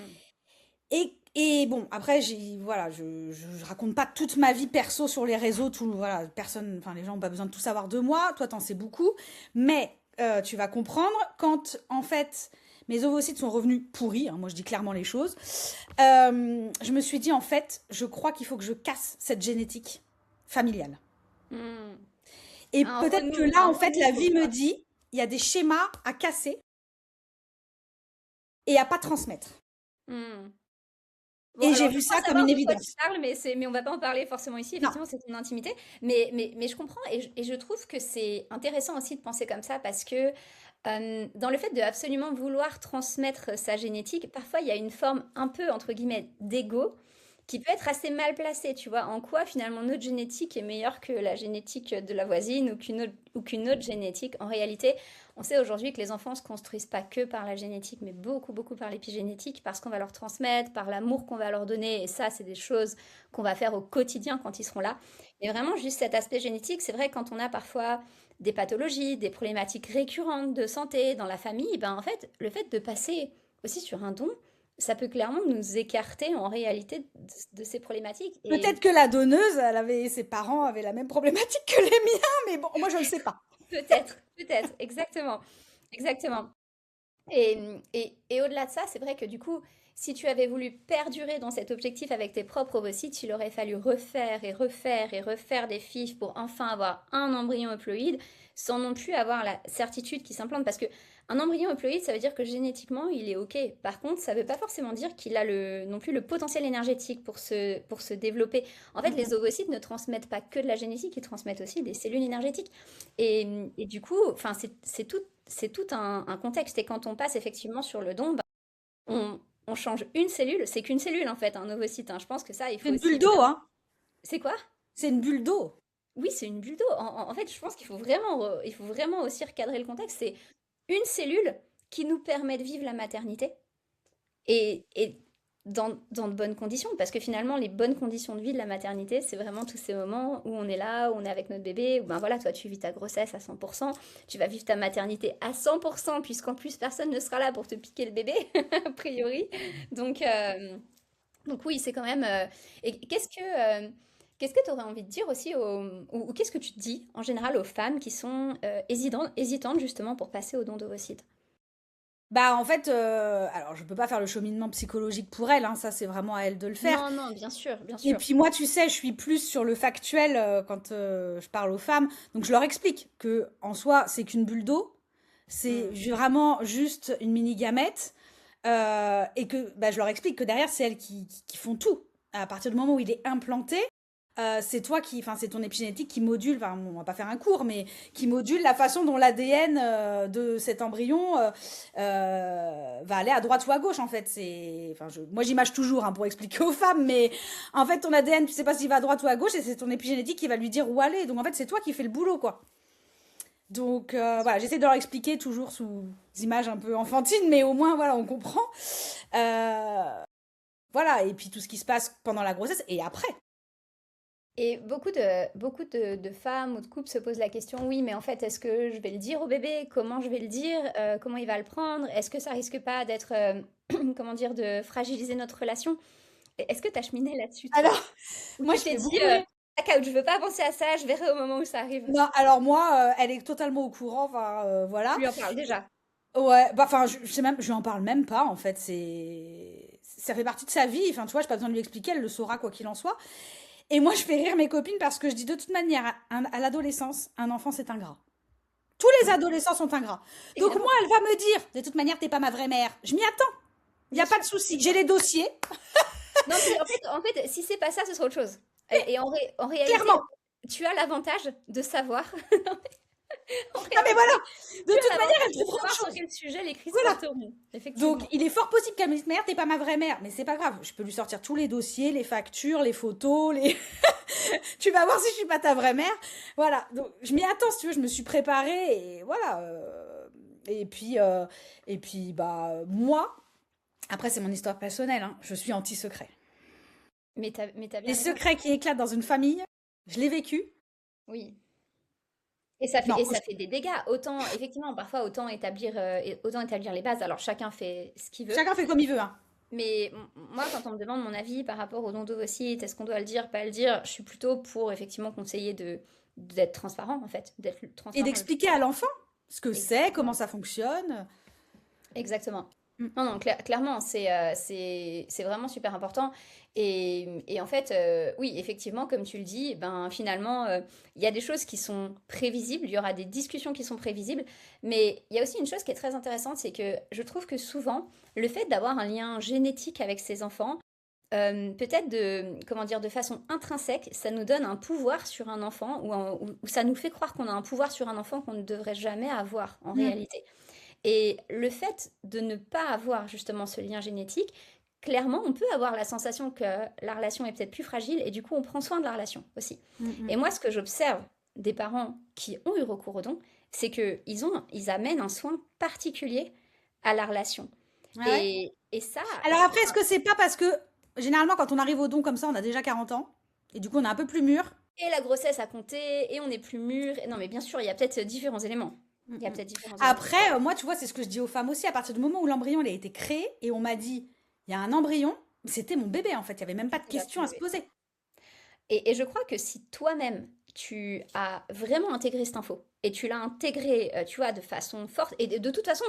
Et bon, après, voilà, je raconte pas toute ma vie perso sur les réseaux, voilà, personne, enfin, les gens ont pas besoin de tout savoir de moi, toi, t'en sais beaucoup, mais tu vas comprendre quand, en fait, mes ovocytes sont revenus pourris, hein, moi je dis clairement les choses, je me suis dit, en fait, je crois qu'il faut que je casse cette génétique familiale. Hmm. Et peut-être que là, Un en fait, la renouveau, vie me quoi. dit, il y a des schémas à casser et à pas transmettre. Hmm. Bon, Et j'ai alors je vu crois ça comme savoir une de quoi tu évidence. parles, mais on va pas en parler forcément ici. Non. Effectivement, c'est ton intimité. Mais je comprends et je trouve que c'est intéressant aussi de penser comme ça parce que dans le fait de absolument vouloir transmettre sa génétique, parfois il y a une forme un peu, entre guillemets, d'ego qui peut être assez mal placée, tu vois. En quoi finalement notre génétique est meilleure que la génétique de la voisine ou qu'une autre génétique. En réalité, on sait aujourd'hui que les enfants ne se construisent pas que par la génétique, mais beaucoup, beaucoup par l'épigénétique, parce qu'on va leur transmettre, par l'amour qu'on va leur donner. Et ça, c'est des choses qu'on va faire au quotidien quand ils seront là. Mais vraiment, juste cet aspect génétique, c'est vrai quand on a parfois des pathologies, des problématiques récurrentes de santé dans la famille, ben en fait, le fait de passer aussi sur un don, ça peut clairement nous écarter en réalité de ces problématiques. Et Peut-être que la donneuse, ses parents avaient la même problématique que les miens, mais bon, moi je ne sais pas. peut-être, exactement, exactement. Et, et au-delà de ça, c'est vrai que du coup, si tu avais voulu perdurer dans cet objectif avec tes propres ovocytes, il aurait fallu refaire et refaire et refaire des FIV pour enfin avoir un embryon haploïde, sans non plus avoir la certitude qu'il s'implante. Parce que un embryon haploïde, ça veut dire que génétiquement, il est OK. Par contre, ça ne veut pas forcément dire qu'il a non plus le potentiel énergétique pour se développer. En fait, les ovocytes ne transmettent pas que de la génétique, ils transmettent aussi des cellules énergétiques. Et du coup, enfin, c'est tout un contexte. Et quand on passe effectivement sur le don, bah, on change une cellule. C'est qu'une cellule en fait, un ovocyte, hein. Je pense que ça, il C'est faut une bulle aussi d'eau, vraiment. hein. C'est quoi? C'est une bulle d'eau. Oui, c'est une bulle d'eau. En fait, je pense qu'il faut vraiment, il faut vraiment aussi recadrer le contexte. C'est une cellule qui nous permet de vivre la maternité et dans de bonnes conditions. Parce que finalement, les bonnes conditions de vie de la maternité, c'est vraiment tous ces moments où on est là, où on est avec notre bébé, où ben voilà, toi tu vis ta grossesse à 100%, tu vas vivre ta maternité à 100%, puisqu'en plus personne ne sera là pour te piquer le bébé, a priori. Donc, euh, donc oui, c'est quand même... et qu'est-ce que tu aurais envie de dire aussi ou qu'est-ce que tu dis en général aux femmes qui sont hésitantes justement pour passer au don d'ovocytes? Bah, en fait, alors je peux pas faire le cheminement psychologique pour elle, hein, ça c'est vraiment à elle de le faire. Non, non, bien sûr, bien Et sûr. puis moi, tu sais, je suis plus sur le factuel quand je parle aux femmes. Donc je leur explique que en soi, c'est qu'une bulle d'eau, c'est Mm. vraiment juste une mini gamète, et que bah, je leur explique que derrière, c'est elles qui font tout. À partir du moment où il est implanté, c'est toi qui, enfin, c'est ton épigénétique qui module, enfin, on va pas faire un cours, mais qui module la façon dont l'ADN de cet embryon va aller à droite ou à gauche, en fait. Enfin, moi, j'image toujours hein, pour expliquer aux femmes, mais en fait, ton ADN, tu sais pas s'il va à droite ou à gauche, et c'est ton épigénétique qui va lui dire où aller. Donc, en fait, c'est toi qui fais le boulot, quoi. Donc, voilà, j'essaie de leur expliquer toujours sous des images un peu enfantines, mais au moins, voilà, on comprend. Voilà, et puis tout ce qui se passe pendant la grossesse et après. Et beaucoup de femmes ou de couples se posent la question, oui, mais en fait, est-ce que je vais le dire au bébé? Comment je vais le dire? Comment il va le prendre? Est-ce que ça risque pas d'être, comment dire, de fragiliser notre relation? Est-ce que tu as cheminé là-dessus, toi? Alors, Ou moi, tu je t'es fais dit, beaucoup rire. blackout, je veux pas penser à ça, je verrai au moment où ça arrive. Non, alors moi, elle est totalement au courant, enfin, Tu voilà. lui en parles déjà. Ouais, bah, enfin, je sais même, je lui en parle même pas, en fait, ça fait partie de sa vie, enfin, tu vois, j'ai pas besoin de lui expliquer, elle le saura quoi qu'il en soit. Et moi, je fais rire mes copines parce que je dis de toute manière, à l'adolescence, un enfant, c'est ingrat. Tous les Mm. adolescents sont ingrats. Donc moi, Évidemment, elle va me dire, de toute manière, t'es pas ma vraie mère. Je m'y attends, il y bien a pas sûr. de souci. J'ai les dossiers, Non, puis en fait, si c'est pas ça, ce sera autre chose. Et en réalité, clairement. tu as l'avantage de savoir. En Non mais voilà, réalité, de tu as toute manière, l'avantage elle de trouvera autre savoir sur chose. quel sujet les crises Voilà. porteront. Donc, Effectivement. il est fort possible qu'elle me dise, mère, t'es pas ma vraie mère. Mais c'est pas grave, je peux lui sortir tous les dossiers, les factures, les photos, les... Tu vas voir si je suis pas ta vraie mère. Voilà, donc je m'y attends, si tu veux, je me suis préparée et voilà. Et puis, bah, moi, après, c'est mon histoire personnelle, hein, je suis anti-secret. Mais t'as Les bien raison. secrets qui éclatent dans une famille, je l'ai vécu. Oui. Et ça fait, Non, et ça fait des dégâts. Autant, effectivement, parfois, autant établir les bases. Alors, chacun fait ce qu'il veut. chacun fait comme il veut, hein. Mais moi, quand on me demande mon avis par rapport au don d'ovocytes, est-ce qu'on doit le dire, pas le dire, je suis plutôt pour, effectivement, conseiller d'être transparent, en fait. D'être Et transparent le plus d'expliquer à l'enfant ce que c'est, comment Exactement. ça fonctionne. Exactement. Mm. Non, non, clairement, c'est vraiment super important. Et en fait, oui, effectivement, comme tu le dis, ben, finalement, il y a des choses qui sont prévisibles, il y aura des discussions qui sont prévisibles, mais il y a aussi une chose qui est très intéressante, c'est que je trouve que souvent, le fait d'avoir un lien génétique avec ses enfants, peut-être comment dire, de façon intrinsèque, ça nous donne un pouvoir sur un enfant, ou ça nous fait croire qu'on a un pouvoir sur un enfant qu'on ne devrait jamais avoir en Mm. réalité. Et le fait de ne pas avoir justement ce lien génétique, clairement, on peut avoir la sensation que la relation est peut-être plus fragile et du coup, on prend soin de la relation aussi. Mm, Et mm. moi, ce que j'observe des parents qui ont eu recours au don, c'est qu'ils amènent un soin particulier à la relation. Ah ouais. Et ça, Alors après, est-ce que c'est pas parce que généralement quand on arrive au don comme ça, on a déjà 40 ans et du coup on est un peu plus mûr. et la grossesse a compté, et on n'est plus mûr. Non, mais bien sûr, il y a peut-être différents éléments. Mm, Il y a mm. peut-être différents éléments. Après, moi, tu vois, c'est ce que je dis aux femmes aussi. À partir du moment où l'embryon il a été créé et on m'a dit, il y a un embryon, c'était mon bébé en fait. Il y avait même pas de Il va questions à se tomber. poser. Et je crois que si toi-même, tu as vraiment intégré cette info, et tu l'as intégré, tu vois, de façon forte, et de toute façon,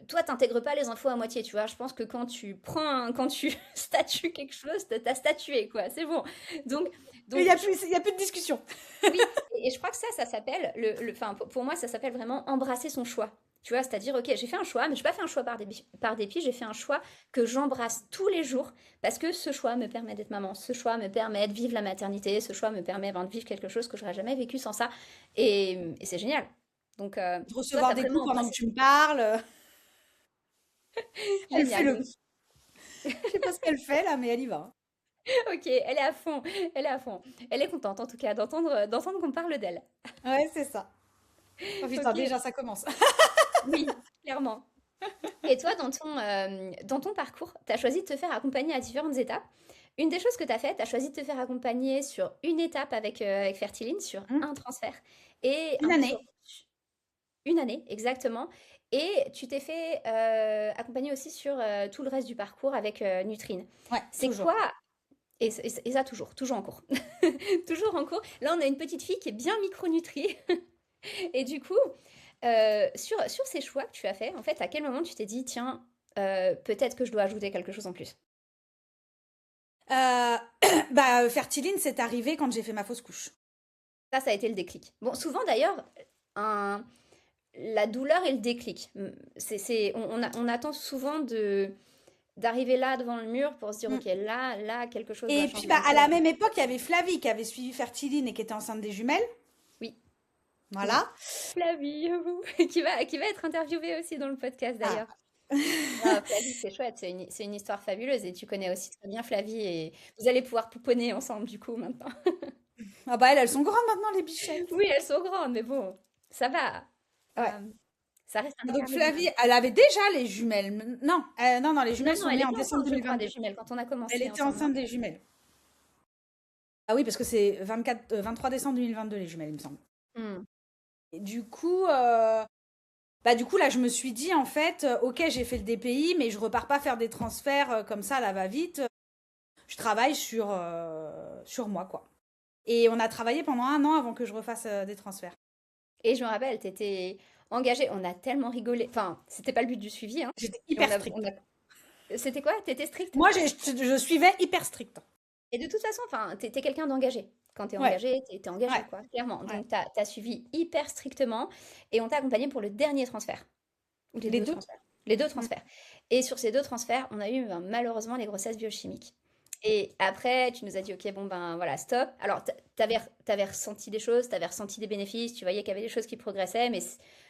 toi, t'intègres pas les infos à moitié, tu vois. Je pense que quand tu statues quelque chose, t'as statué, quoi. C'est bon. Donc, Il donc y a plus, il y a plus de discussion. oui, et je crois que ça s'appelle, enfin, pour moi, ça s'appelle vraiment embrasser son choix. Tu vois, c'est-à-dire, ok, j'ai fait un choix, mais je n'ai pas fait un choix par dépit, j'ai fait un choix que j'embrasse tous les jours parce que ce choix me permet d'être maman, ce choix me permet de vivre la maternité, ce choix me permet de vivre quelque chose que je n'aurais jamais vécu sans ça. Et c'est génial. Donc, De toi, tu recevoir as des coups vraiment pendant que embrassé. tu me parles. Elle fait Génial. le. Donc, Je sais pas ce qu'elle fait là, mais elle y va. ok, elle est à fond, elle est à fond. Elle est contente, en tout cas, d'entendre qu'on parle d'elle. Ouais, c'est ça. Oh putain, Ok, déjà ça commence. oui, clairement. Et toi, dans ton parcours, tu as choisi de te faire accompagner à différentes étapes. Une des choses que tu as fait, tu as choisi de te faire accompagner sur une étape avec Fertiline, sur Hmm. un transfert, et Une année. une année exactement. Et tu t'es fait accompagner aussi sur tout le reste du parcours avec Nutrine. Ouais, C'est toujours. quoi, et ça toujours en cours. Toujours en cours. Là, on a une petite fille qui est bien micronutrie. Et du coup, Sur ces choix que tu as fait, en fait, à quel moment tu t'es dit, tiens, peut-être que je dois ajouter quelque chose en plus? Fertiline, c'est arrivé quand j'ai fait ma fausse couche. Ça a été le déclic. Bon, souvent d'ailleurs, un- la douleur est le déclic. On attend souvent d'arriver là devant le mur pour se dire, Mm. ok, là, quelque chose doit Et puis, changer un à peu. la même époque, il y avait Flavie qui avait suivi Fertiline et qui était enceinte des jumelles. Oui, oui. Voilà. Flavie, qui va être interviewée aussi dans le podcast Ah. d'ailleurs. Ah, Flavie, c'est chouette, c'est une histoire fabuleuse et tu connais aussi très bien Flavie et vous allez pouvoir pouponner ensemble du coup maintenant. Ah bah elles sont grandes maintenant, les bichettes. Oui, elles sont grandes, mais bon, ça va. Ouais. Euh, ça reste un Donc écart de vie. Flavie, elle avait déjà les jumelles. Non, non, les Non, jumelles non, sont elle nées en était décembre enceinte, je crois, 2022. des jumelles quand on a Elle commencé était ensemble, non? enceinte des jumelles. Ah oui, parce que c'est 23 décembre 2022, les jumelles, il me semble. Hmm. Et du coup, là, je me suis dit, en fait, ok, j'ai fait le DPI, mais je repars pas faire des transferts comme ça, là, va vite. Je travaille sur moi, quoi. Et on a travaillé pendant 1 an avant que je refasse des transferts. Et je me rappelle, t'étais engagée, on a tellement rigolé. Enfin, c'était pas le but du suivi, hein. J'étais Et hyper stricte. C'était quoi? T'étais stricte? Moi, je suivais hyper stricte. Et de toute façon, enfin, t'es quelqu'un d'engagé. Quand t'es Ouais, engagé, t'es engagé, ouais, quoi, clairement. ouais. Donc, t'as suivi hyper strictement et on t'a accompagné pour le dernier transfert. Ou les Les deux deux. transferts. Les deux Mm. transferts. Et sur ces deux transferts, on a eu malheureusement les grossesses biochimiques. Et après, tu nous as dit, ok, bon ben voilà, stop. Alors, t'avais ressenti des choses, t'avais ressenti des bénéfices, tu voyais qu'il y avait des choses qui progressaient, mais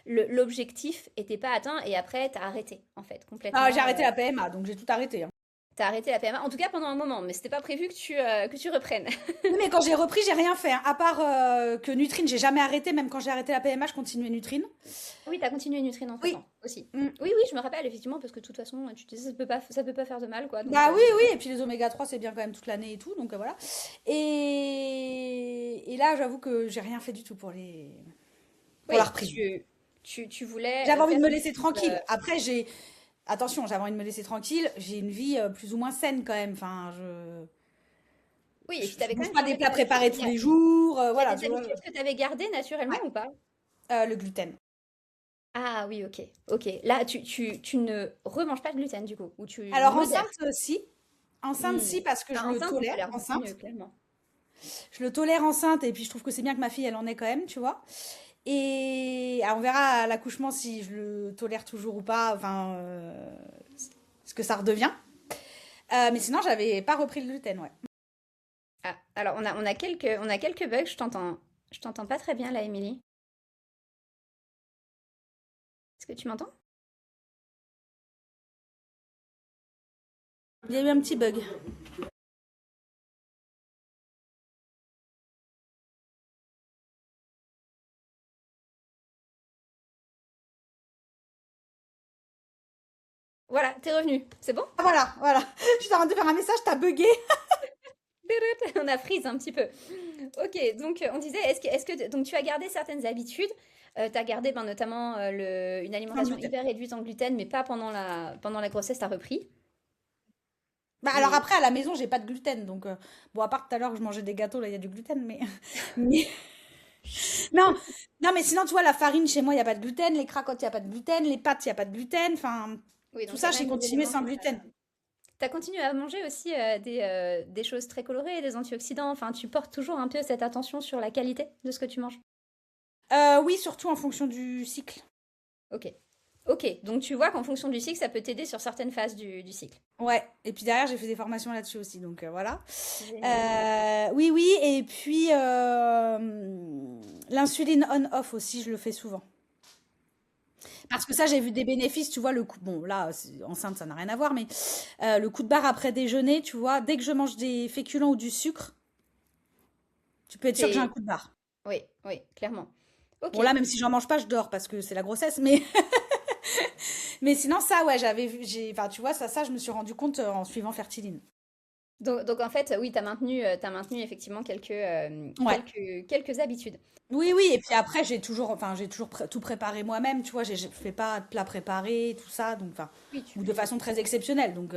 l'objectif était pas atteint. Et après, t'as arrêté, en fait, Ah, j'ai complètement. arrêté la PMA, donc j'ai tout arrêté, hein. T'as arrêté la PMA, en tout cas pendant un moment, mais c'était pas prévu que tu reprennes. Oui, mais quand j'ai repris, j'ai rien fait, hein. À part que Nutrine, j'ai jamais arrêté. Même quand j'ai arrêté la PMA, je continuais Nutrine. Oui, t'as continué Nutri Oui. entre-temps aussi. Mm. Oui, oui, je me rappelle effectivement parce que de toute façon, tu disais ça peut pas faire de mal quoi. Donc Bah oui, oui. Et puis les oméga 3, c'est bien quand même toute l'année et tout. Donc voilà. Et là, j'avoue que j'ai rien fait du tout pour la oui, reprise. tu voulais J'avais envie de faire me quelque laisser chose. tranquille. Après, attention, j'avais envie de me laisser tranquille. J'ai une vie plus ou moins saine quand même. Enfin, Oui, et puis je t'avais quand mange même pas des quelques plats habitudes. préparés Il tous y a, les jours. il y a Voilà, des tu vois. habitudes que t'avais gardées naturellement Ouais. ou pas? Le gluten. Ah oui, ok. Ok. Là, tu ne remanges pas de gluten du coup, ou tu Alors modères. enceinte, si. Enceinte, Hmm. si, parce que je Ah, le enceinte, ça a tolère, l'air beaucoup mieux, enceinte. clairement. Je le tolère enceinte et puis je trouve que c'est bien que ma fille, elle en ait quand même, tu vois. Et on verra à l'accouchement si je le tolère toujours ou pas, enfin, ce que ça redevient. Mais sinon, j'avais pas repris le gluten, ouais. Ah, alors on a quelques bugs. Je t'entends pas très bien là, Émilie. Est-ce que tu m'entends? Il y a eu un petit bug. Voilà, t'es revenu. C'est bon? Ah, voilà. Je suis en train de faire un message, t'as bugué. On a freeze un petit peu. Ok, donc on disait, donc tu as gardé certaines habitudes, tu as gardé ben, notamment une Sans alimentation gluten. hyper réduite en gluten, mais pas pendant la grossesse, tu as repris. Bah alors Et après, à la maison, j'ai pas de gluten, donc bon, à part tout à l'heure que je mangeais des gâteaux, là, il y a du gluten, mais, mais non, non, mais sinon, tu vois, la farine chez moi, il y a pas de gluten, les cracottes, il y a pas de gluten, les pâtes, il y a pas de gluten, enfin, oui, tout donc il y a ça, quand j'ai même des continué éléments sans que gluten. tu continué à manger aussi des choses très colorées, des antioxydants, enfin tu portes toujours un peu cette attention sur la qualité de ce que tu manges. Oui, surtout en fonction du cycle. Ok. Ok, donc tu vois qu'en fonction du cycle, ça peut t'aider sur certaines phases du cycle. Ouais, et puis derrière, j'ai fait des formations là-dessus aussi, donc voilà. Génial. Oui, oui, et puis l'insuline on-off aussi, je le fais souvent. Ah, Parce que ça, j'ai vu des bénéfices, tu vois, le coup, bon, là, enceinte, ça n'a rien à voir, mais le coup de barre après déjeuner, tu vois, dès que je mange des féculents ou du sucre, tu peux être sûr que j'ai un c'est... coup de barre. Oui, oui, clairement. Ok. Bon, là, même si j'en mange pas, je dors parce que c'est la grossesse, mais, mais sinon, ça, ouais, enfin, tu vois, ça, je me suis rendu compte en suivant Fertiline. Donc en fait, oui, t'as maintenu effectivement Ouais. quelques habitudes. Oui, oui, et puis après, tout préparé moi-même, tu vois, je fais pas de plat préparé, tout ça, donc, enfin, Oui, tu ou de cuisines. façon très exceptionnelle. Donc,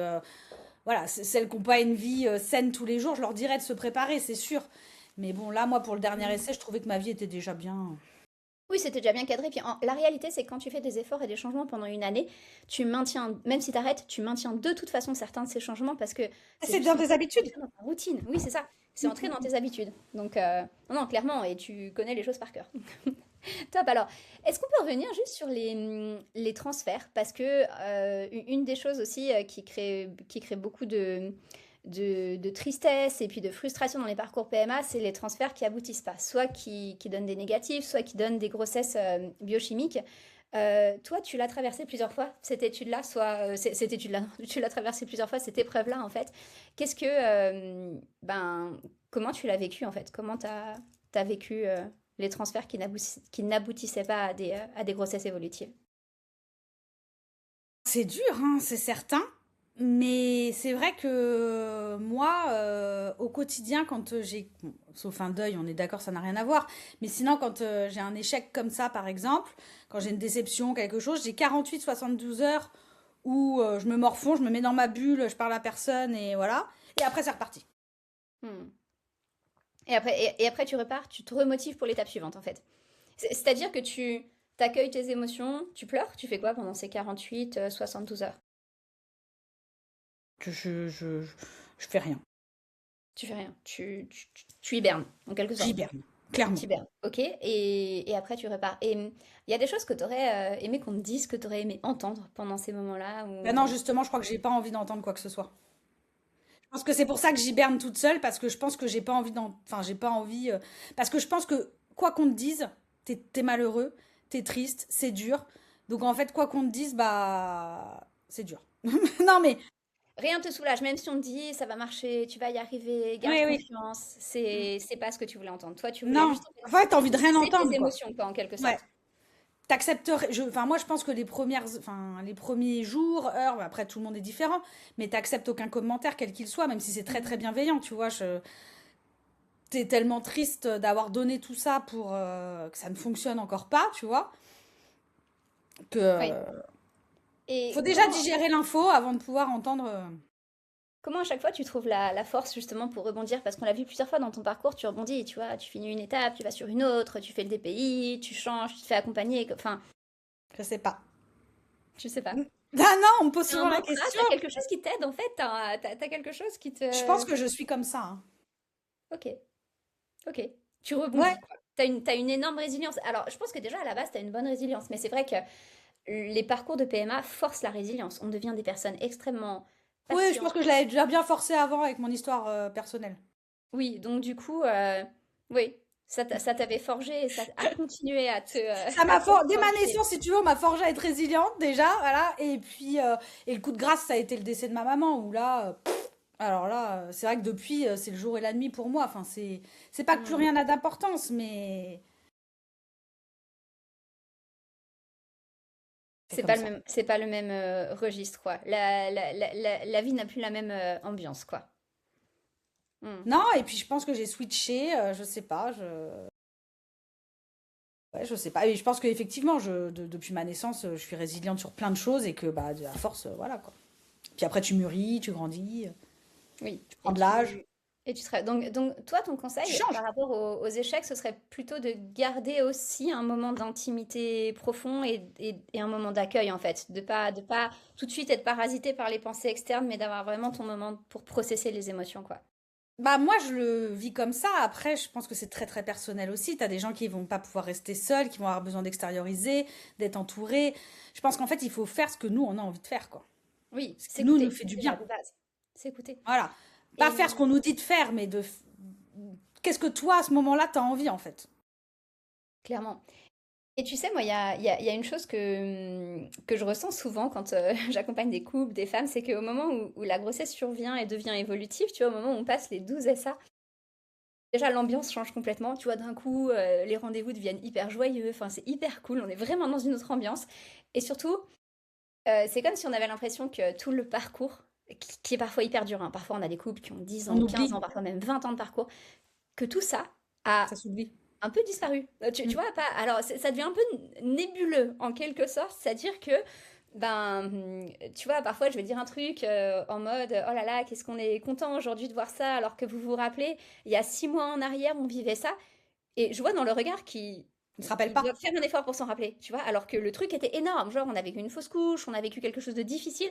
voilà, celles qui n'ont pas une vie saine tous les jours, je leur dirais de se préparer, c'est sûr. Mais bon, là, moi, pour le dernier essai, je trouvais que ma vie était déjà bien. Oui, c'était déjà bien cadré. Puis la réalité, c'est que quand tu fais des efforts et des changements pendant une année, tu maintiens, même si tu arrêtes, tu maintiens de toute façon certains de ces changements parce que c'est C'est dans justement tes habitudes. entré dans ta routine. Oui, c'est ça. C'est entré dans tes habitudes. Donc, non, clairement, et tu connais les choses par cœur. Top. Alors, est-ce qu'on peut revenir juste sur les transferts? Parce que une des choses aussi qui crée beaucoup de tristesse et puis de frustration dans les parcours PMA, c'est les transferts qui aboutissent pas, soit qui donnent des négatifs, soit qui donnent des grossesses biochimiques. Toi, tu l'as traversé plusieurs fois, cette étude-là, cette étude-là, non, tu l'as traversé plusieurs fois, cette épreuve-là, en fait. Qu'est-ce que, comment tu l'as vécu, en fait? Comment t'as vécu les transferts qui n'aboutissaient pas à des grossesses évolutives? C'est dur, hein, c'est certain. Mais c'est vrai que moi, au quotidien, quand j'ai... bon, sauf un deuil, on est d'accord, ça n'a rien à voir. Mais sinon, quand j'ai un échec comme ça, par exemple, quand j'ai une déception, quelque chose, j'ai 48-72 heures où je me morfonds, je me mets dans ma bulle, je parle à personne et voilà. Et après, c'est reparti. Hmm. Et après, tu repars, tu te remotives pour l'étape suivante, en fait. C'est-à-dire que tu t'accueilles tes émotions, tu pleures, tu fais quoi pendant ces 48, 72 heures? Je, je, je, je fais rien. Tu fais rien, tu hibernes, en quelque sorte. J'hiberne, clairement. Tu hibernes, ok? Et après, tu repars. Et il y a des choses que tu aurais aimé qu'on te dise, que tu aurais aimé entendre pendant ces moments-là Ben non, où... justement, je crois que j'ai pas envie d'entendre quoi que ce soit. Je pense que c'est pour ça que j'hiberne toute seule, parce que je pense que j'ai pas envie enfin, j'ai pas envie. Parce que je pense que quoi qu'on te dise, t'es malheureux, t'es triste, c'est dur. Donc en fait, quoi qu'on te dise, bah, c'est dur. Non mais, Rien te soulage, même si on te dit ça va marcher, tu vas y arriver, garde oui, oui. confiance, c'est pas ce que tu voulais entendre. Toi, tu voulais Non. juste en En fait, fait, t'as envie de rien exprimer tes entendre, quoi. émotions, quoi, en quelque Ouais. sorte. T'accepterais. Enfin, moi, je pense que enfin, les premiers jours, heures, après, tout le monde est différent, mais t'acceptes aucun commentaire, quel qu'il soit, même si c'est très, très Mhm. bienveillant, tu vois. T'es tellement triste d'avoir donné tout ça pour que ça ne fonctionne encore pas, tu vois, que Oui. faut Et déjà comment, digérer l'info avant de pouvoir entendre. comment à chaque fois tu trouves la force justement pour rebondir? Parce qu'on l'a vu plusieurs fois dans ton parcours, tu rebondis, tu vois, tu finis une étape, tu vas sur une autre, tu fais le DPI, tu changes, tu te fais accompagner, enfin, Je sais pas. je sais pas. Ah non, on me pose T'as un souvent la mantra, question. t'as quelque chose qui t'aide en fait, t'as quelque chose qui Je pense te... que je suis comme ça, hein. Ok, ok. Tu Ouais. rebondis, quoi. T'as une énorme résilience. Alors, je pense que déjà à la base, t'as une bonne résilience, mais c'est vrai que les parcours de PMA forcent la résilience. On devient des personnes extrêmement Oui, je pense patientes. que je l'avais déjà bien forcé avant avec mon histoire personnelle. Oui, donc du coup, oui, ça t'avait forgé et ça a continué à te, Ça à m'a te dès ma forger. naissance, si tu veux, on m'a forgé à être résiliente déjà, voilà. Et puis, et le coup de grâce, ça a été le décès de ma maman, où là, alors là, c'est vrai que depuis, c'est le jour et la nuit pour moi. Enfin, c'est pas que plus Hmm. rien n'a d'importance, mais c'est C'est comme pas le ça. même, c'est pas le même registre, quoi. La vie n'a plus la même ambiance, quoi. Hmm. Non, et puis je pense que j'ai switché, je sais pas, ouais, je sais pas. Et je pense qu'effectivement, depuis ma naissance, je suis résiliente sur plein de choses et que, bah, à force, voilà, quoi. Puis après, tu mûris, tu grandis, Oui, tu prends de l'âge, et tu serais... Donc, toi, ton tu conseil changes. par rapport aux échecs, ce serait plutôt de garder aussi un moment d'intimité profond et un moment d'accueil, en fait. De pas tout de suite être parasité par les pensées externes, mais d'avoir vraiment ton moment pour processer les émotions, quoi. Bah moi je le vis comme ça. Après, je pense que c'est très très personnel aussi. T'as des gens qui vont pas pouvoir rester seuls, qui vont avoir besoin d'extérioriser, d'être entourés. Je pense qu'en fait, il faut faire ce que nous on a envie de faire, quoi. Oui, Ce qui nous s'écouter, fait du déjà, bien. de base. S'écouter. Voilà. Pas Et faire ce qu'on nous dit de faire, mais qu'est-ce que toi à ce moment-là t'as envie en fait. clairement. Et tu sais, moi, il y a une chose que je ressens souvent quand j'accompagne des couples, des femmes, c'est qu'au moment où la grossesse survient et devient évolutive, tu vois, au moment où on passe les 12 SA, déjà l'ambiance change complètement. Tu vois, d'un coup, les rendez-vous deviennent hyper joyeux, enfin, c'est hyper cool, on est vraiment dans une autre ambiance. Et surtout, c'est comme si on avait l'impression que tout le parcours, qui est parfois hyper dur, hein, parfois on a des couples qui ont 10 On ans, 15 ans, oublie, parfois même 20 ans de parcours, que tout ça a ça s'oublie. un peu disparu. Tu Mm. vois, pas. Alors, ça devient un peu nébuleux en quelque sorte, c'est-à-dire que, tu vois, parfois je vais dire un truc en mode oh là là, qu'est-ce qu'on est content aujourd'hui de voir ça, alors que vous vous rappelez, il y a 6 mois en arrière, on vivait ça, et je vois dans le regard qui On se rappelle ils pas. doivent faire un effort pour s'en rappeler, tu vois, alors que le truc était énorme. Genre, on a vécu une fausse couche, on a vécu quelque chose de difficile.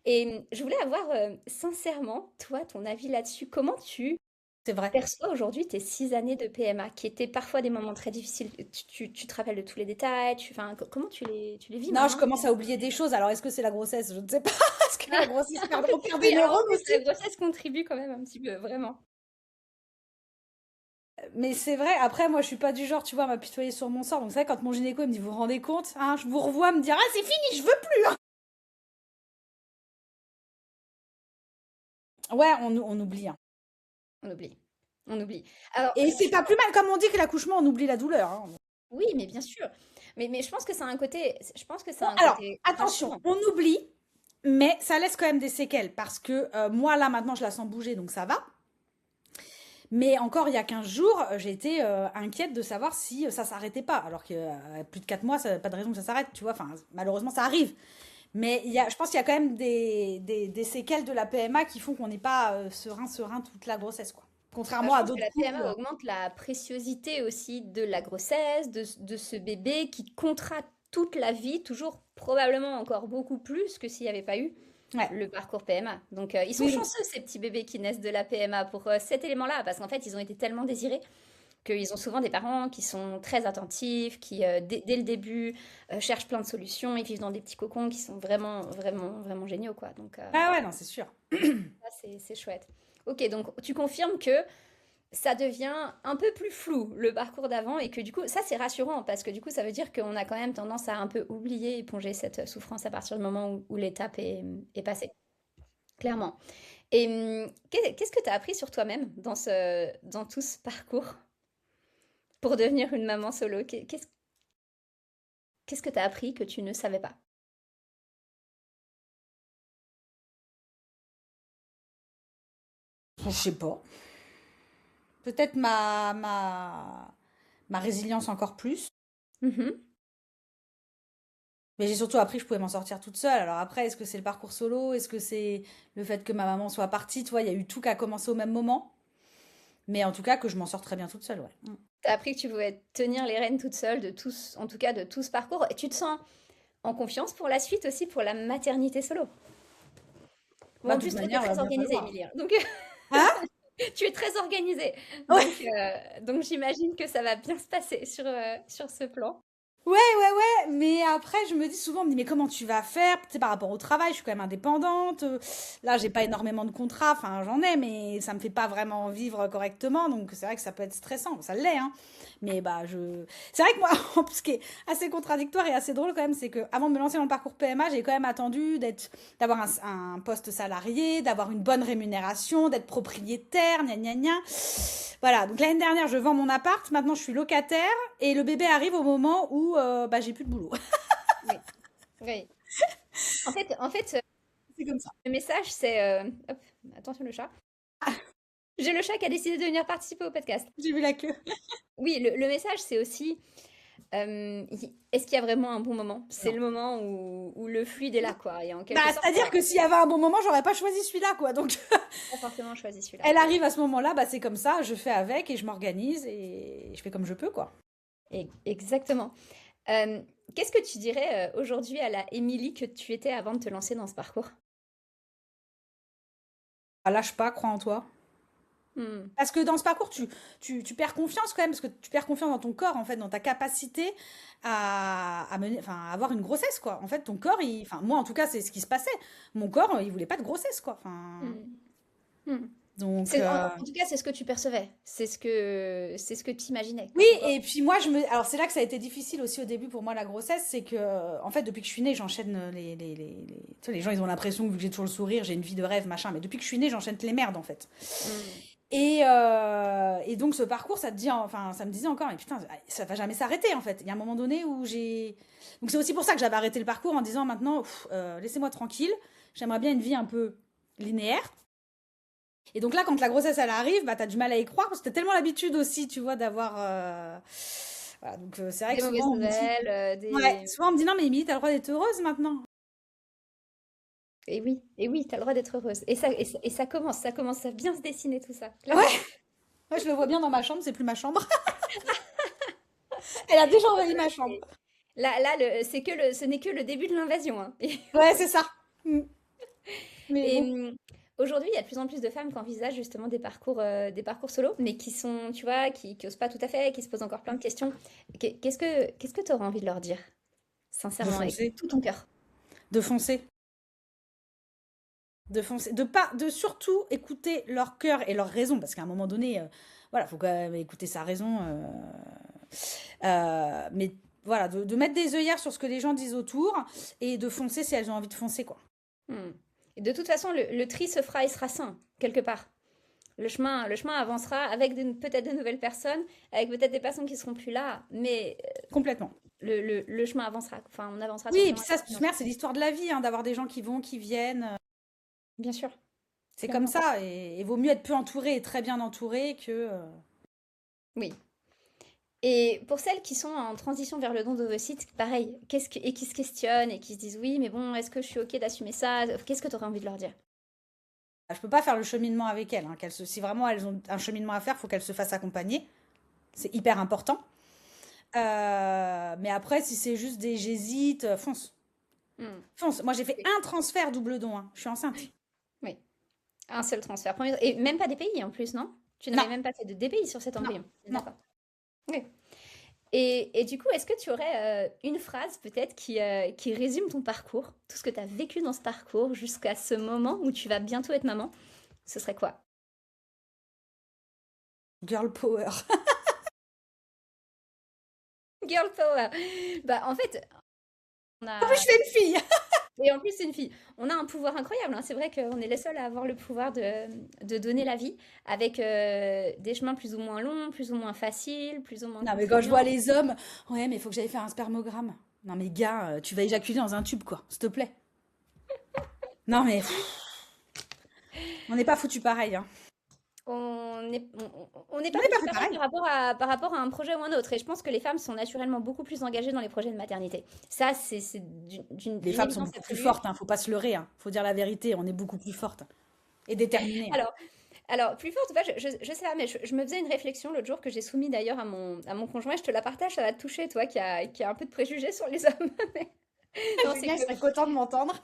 Et je voulais avoir, sincèrement, toi, ton avis là-dessus. Comment tu C'est vrai. perçois aujourd'hui tes 6 années de PMA, qui étaient parfois des moments très difficiles? Tu te rappelles de tous les détails? Enfin, comment tu les vis Non, je maintenant? commence à oublier des choses. Alors, est-ce que c'est la grossesse? Je ne sais pas. Est-ce que la grossesse on perd des Oui, alors en neurones plus, aussi? la grossesse contribue quand même un petit peu, vraiment. Mais c'est vrai, après, moi, je suis pas du genre, tu vois, à m'apitoyer sur mon sort. Donc, c'est vrai, quand mon gynéco il me dit, vous vous rendez compte, hein, je vous revois me dire, ah, c'est fini, je veux plus, hein. Ouais, on oublie, hein. On oublie. On oublie. Alors, Et c'est pas plus mal, comme on dit que l'accouchement, on oublie la douleur, hein. oui, mais bien sûr. Mais je pense que ça a un côté, je pense que ça Bon, a un alors, côté attention, rassurant. on oublie, mais ça laisse quand même des séquelles. Parce que moi, là, maintenant, je la sens bouger, donc ça va. Mais encore il y a 15 jours, j'ai été inquiète de savoir si ça s'arrêtait pas. Alors que plus de 4 mois, ça, pas de raison que ça s'arrête, tu vois. Enfin, malheureusement, ça arrive. Mais je pense qu'il y a quand même des séquelles de la PMA qui font qu'on n'est pas serein toute la grossesse, quoi. Bah, Contrairement je à pense que d'autres la couples. PMA augmente la préciosité aussi de la grossesse, de ce bébé qui comptera toute la vie, toujours probablement encore beaucoup plus que s'il n'y avait pas eu Ouais. le parcours PMA. Donc ils sont Oui, oui. chanceux, ces petits bébés qui naissent de la PMA, pour cet élément-là, parce qu'en fait, ils ont été tellement désirés qu'ils ont souvent des parents qui sont très attentifs, qui, dès le début, cherchent plein de solutions. Ils vivent dans des petits cocons qui sont vraiment, vraiment, vraiment géniaux, quoi. Donc Ah ouais, non, c'est sûr. ça, c'est chouette. Ok, donc tu confirmes que ça devient un peu plus flou, le parcours d'avant, et que du coup, ça c'est rassurant, parce que du coup, ça veut dire qu'on a quand même tendance à un peu oublier, éponger cette souffrance à partir du moment où l'étape est passée, clairement. Et qu'est-ce que tu as appris sur toi-même dans tout ce parcours pour devenir une maman solo? Qu'est-ce que tu as appris que tu ne savais pas? Je sais pas. Peut-être ma résilience encore plus. Mhm. Mais j'ai surtout appris que je pouvais m'en sortir toute seule. Alors après, est-ce que c'est le parcours solo? Est-ce que c'est le fait que ma maman soit partie? Tu vois, il y a eu tout qui a commencé au même moment. Mais en tout cas, que je m'en sors très bien toute seule, ouais. Tu as appris que tu pouvais tenir les rênes toute seule de tous, en tout cas de tout ce parcours, et tu te sens en confiance pour la suite aussi, pour la maternité solo. Bon, Bah, en de toute plus, toi, tu es manière, il va très bien organisée, falloir. Émilie, hein. Donc, Hein? tu es très organisée. Ouais. Donc j'imagine que ça va bien se passer sur ce plan. Ouais, ouais, ouais, mais après, je me dis souvent, on me dit, mais comment tu vas faire? Tu sais, par rapport au travail, je suis quand même indépendante. Là, j'ai pas énormément de contrats, enfin, j'en ai, mais ça me fait pas vraiment vivre correctement. Donc, c'est vrai que ça peut être stressant. Ça l'est, hein. Mais bah, c'est vrai que moi, ce qui est assez contradictoire et assez drôle quand même, c'est que avant de me lancer dans le parcours PMA, j'ai quand même attendu d'avoir un poste salarié, d'avoir une bonne rémunération, d'être propriétaire, gna gna gna. Voilà, donc l'année dernière, je vends mon appart, maintenant je suis locataire et le bébé arrive au moment où bah, j'ai plus de boulot. Oui, oui. En fait, C'est comme ça. le message, c'est... hop, attention le chat. J'ai le chat qui a décidé de venir participer au podcast. J'ai vu la queue. Oui, le message, c'est aussi... est-ce qu'il y a vraiment un bon moment? C'est Non. le moment où le fluide est là, quoi. Et en Bah, quelque sorte, c'est-à-dire que s'il y avait un bon moment, j'aurais pas choisi celui-là, quoi. Donc, pas forcément choisi celui-là. elle arrive à ce moment-là, bah, c'est comme ça, je fais avec et je m'organise et je fais comme je peux, quoi. Exactement. Euh, Qu'est-ce que tu dirais aujourd'hui à la Émilie que tu étais avant de te lancer dans ce parcours? Ah, lâche pas, crois en toi. Hmm. Parce que dans ce parcours, tu perds confiance quand même, parce que tu perds confiance dans ton corps, en fait, dans ta capacité à mener, enfin, à avoir une grossesse, quoi. En fait, ton corps, enfin, moi, en tout cas, c'est ce qui se passait. Mon corps, il voulait pas de grossesse, quoi. Enfin, Hmm. Hmm. donc, En tout cas, c'est ce que tu percevais. C'est ce que tu imaginais quand oui, ton corps. et puis moi, alors c'est là que ça a été difficile aussi au début pour moi, la grossesse, c'est que, en fait, depuis que je suis née, j'enchaîne tu sais, les gens, ils ont l'impression que vu que j'ai toujours le sourire, j'ai une vie de rêve, machin, mais depuis que je suis née, j'enchaîne les merdes, en fait. Hmm. Et donc ce parcours, ça te dit, enfin, ça me disait encore, mais putain, ça va jamais s'arrêter en fait. Il y a un moment donné où j'ai. Donc c'est aussi pour ça que j'avais arrêté le parcours en disant maintenant, laissez-moi tranquille. J'aimerais bien une vie un peu linéaire. Et donc là, quand la grossesse elle arrive, bah t'as du mal à y croire parce que t'as tellement l'habitude aussi, tu vois, d'avoir. Voilà, donc c'est vrai Des que mauvaises souvent on me dit, nouvelles, ouais, des... souvent on me dit non mais Émilie, t'as le droit d'être heureuse maintenant. Et oui, t'as le droit d'être heureuse. Et ça commence à bien se dessiner tout ça, Ouais, clairement. ouais, je le vois bien dans ma chambre, c'est plus ma chambre. Elle a déjà envahi Là, ma chambre. ce n'est que le début de l'invasion, hein. Ouais, c'est ça. Mm. Mais Et bon. aujourd'hui, il y a de plus en plus de femmes qui envisagent justement des parcours solo, mais qui sont, tu vois, qui osent pas tout à fait, qui se posent encore plein de questions. Qu'est-ce que tu auras envie de leur dire, De sincèrement, avec foncer. tout ton cœur? De foncer. De foncer. De surtout écouter leur cœur et leur raison. Parce qu'à un moment donné, voilà, faut quand même écouter sa raison. Mais voilà, de mettre des œillères sur ce que les gens disent autour et de foncer si elles ont envie de foncer, quoi. Hmm. Et de toute façon, le tri se fera et sera sain, quelque part. Le chemin avancera avec peut-être de nouvelles personnes, avec peut-être des personnes qui seront plus là, mais Complètement. le chemin avancera. Enfin, on avancera Oui, sur le et chemin. puis ça, de toute manière, c'est l'histoire de la vie, hein, d'avoir des gens qui vont, qui viennent. Bien sûr, C'est comme clairement. ça. Et vaut mieux être peu entouré et très bien entouré que. Oui. Et pour celles qui sont en transition vers le don d'ovocytes, pareil, et qui se questionnent et qui se disent oui, mais bon, est-ce que je suis OK d'assumer ça? Qu'est-ce que tu aurais envie de leur dire? Je peux pas faire le cheminement avec elles, hein, si vraiment elles ont un cheminement à faire, il faut qu'elles se fassent accompagner. C'est hyper important. Mais après, si c'est juste des j'hésite, fonce. Hmm. Fonce. Moi, j'ai fait Oui. un transfert double don, hein. Je suis enceinte. Oui. Un seul transfert. Et même pas des pays en plus, non? Tu n'avais Non, même pas fait de DPI sur cet non, embryon. non. D'accord. Oui. Et du coup, est-ce que tu aurais une phrase peut-être qui résume ton parcours, tout ce que tu as vécu dans ce parcours jusqu'à ce moment où tu vas bientôt être maman? Ce serait quoi? Girl power. Girl power. Bah en fait, on En plus, a je fais une fille. et en plus c'est une fille. On a un pouvoir incroyable, hein. C'est vrai qu'on est les seuls à avoir le pouvoir de donner la vie avec des chemins plus ou moins longs, plus ou moins faciles, plus ou moins Non, mais quand je vois contraignants. les hommes, ouais, mais il faut que j'aille faire un spermogramme. Non, mais gars, tu vas éjaculer dans un tube, quoi, s'il te plaît. Non, mais on n'est pas foutu pareil, hein. On n'est On pas n'est pas foutu fait pareil pareil. par rapport à un projet ou un autre. Et je pense que les femmes sont naturellement beaucoup plus engagées dans les projets de maternité. Ça, c'est Les d'une femmes sont évidence beaucoup plus absolue. fortes, hein, faut pas se leurrer, hein. Faut dire la vérité, on est beaucoup plus fortes et déterminées, hein. Alors, alors, plus forte ou pas, je sais pas, mais je me faisais une réflexion l'autre jour que j'ai soumis d'ailleurs à mon conjoint. Je te la partage, ça va te toucher, toi qui a un peu de préjugés sur les hommes. Non, c'est Julien, que je serais content de m'entendre.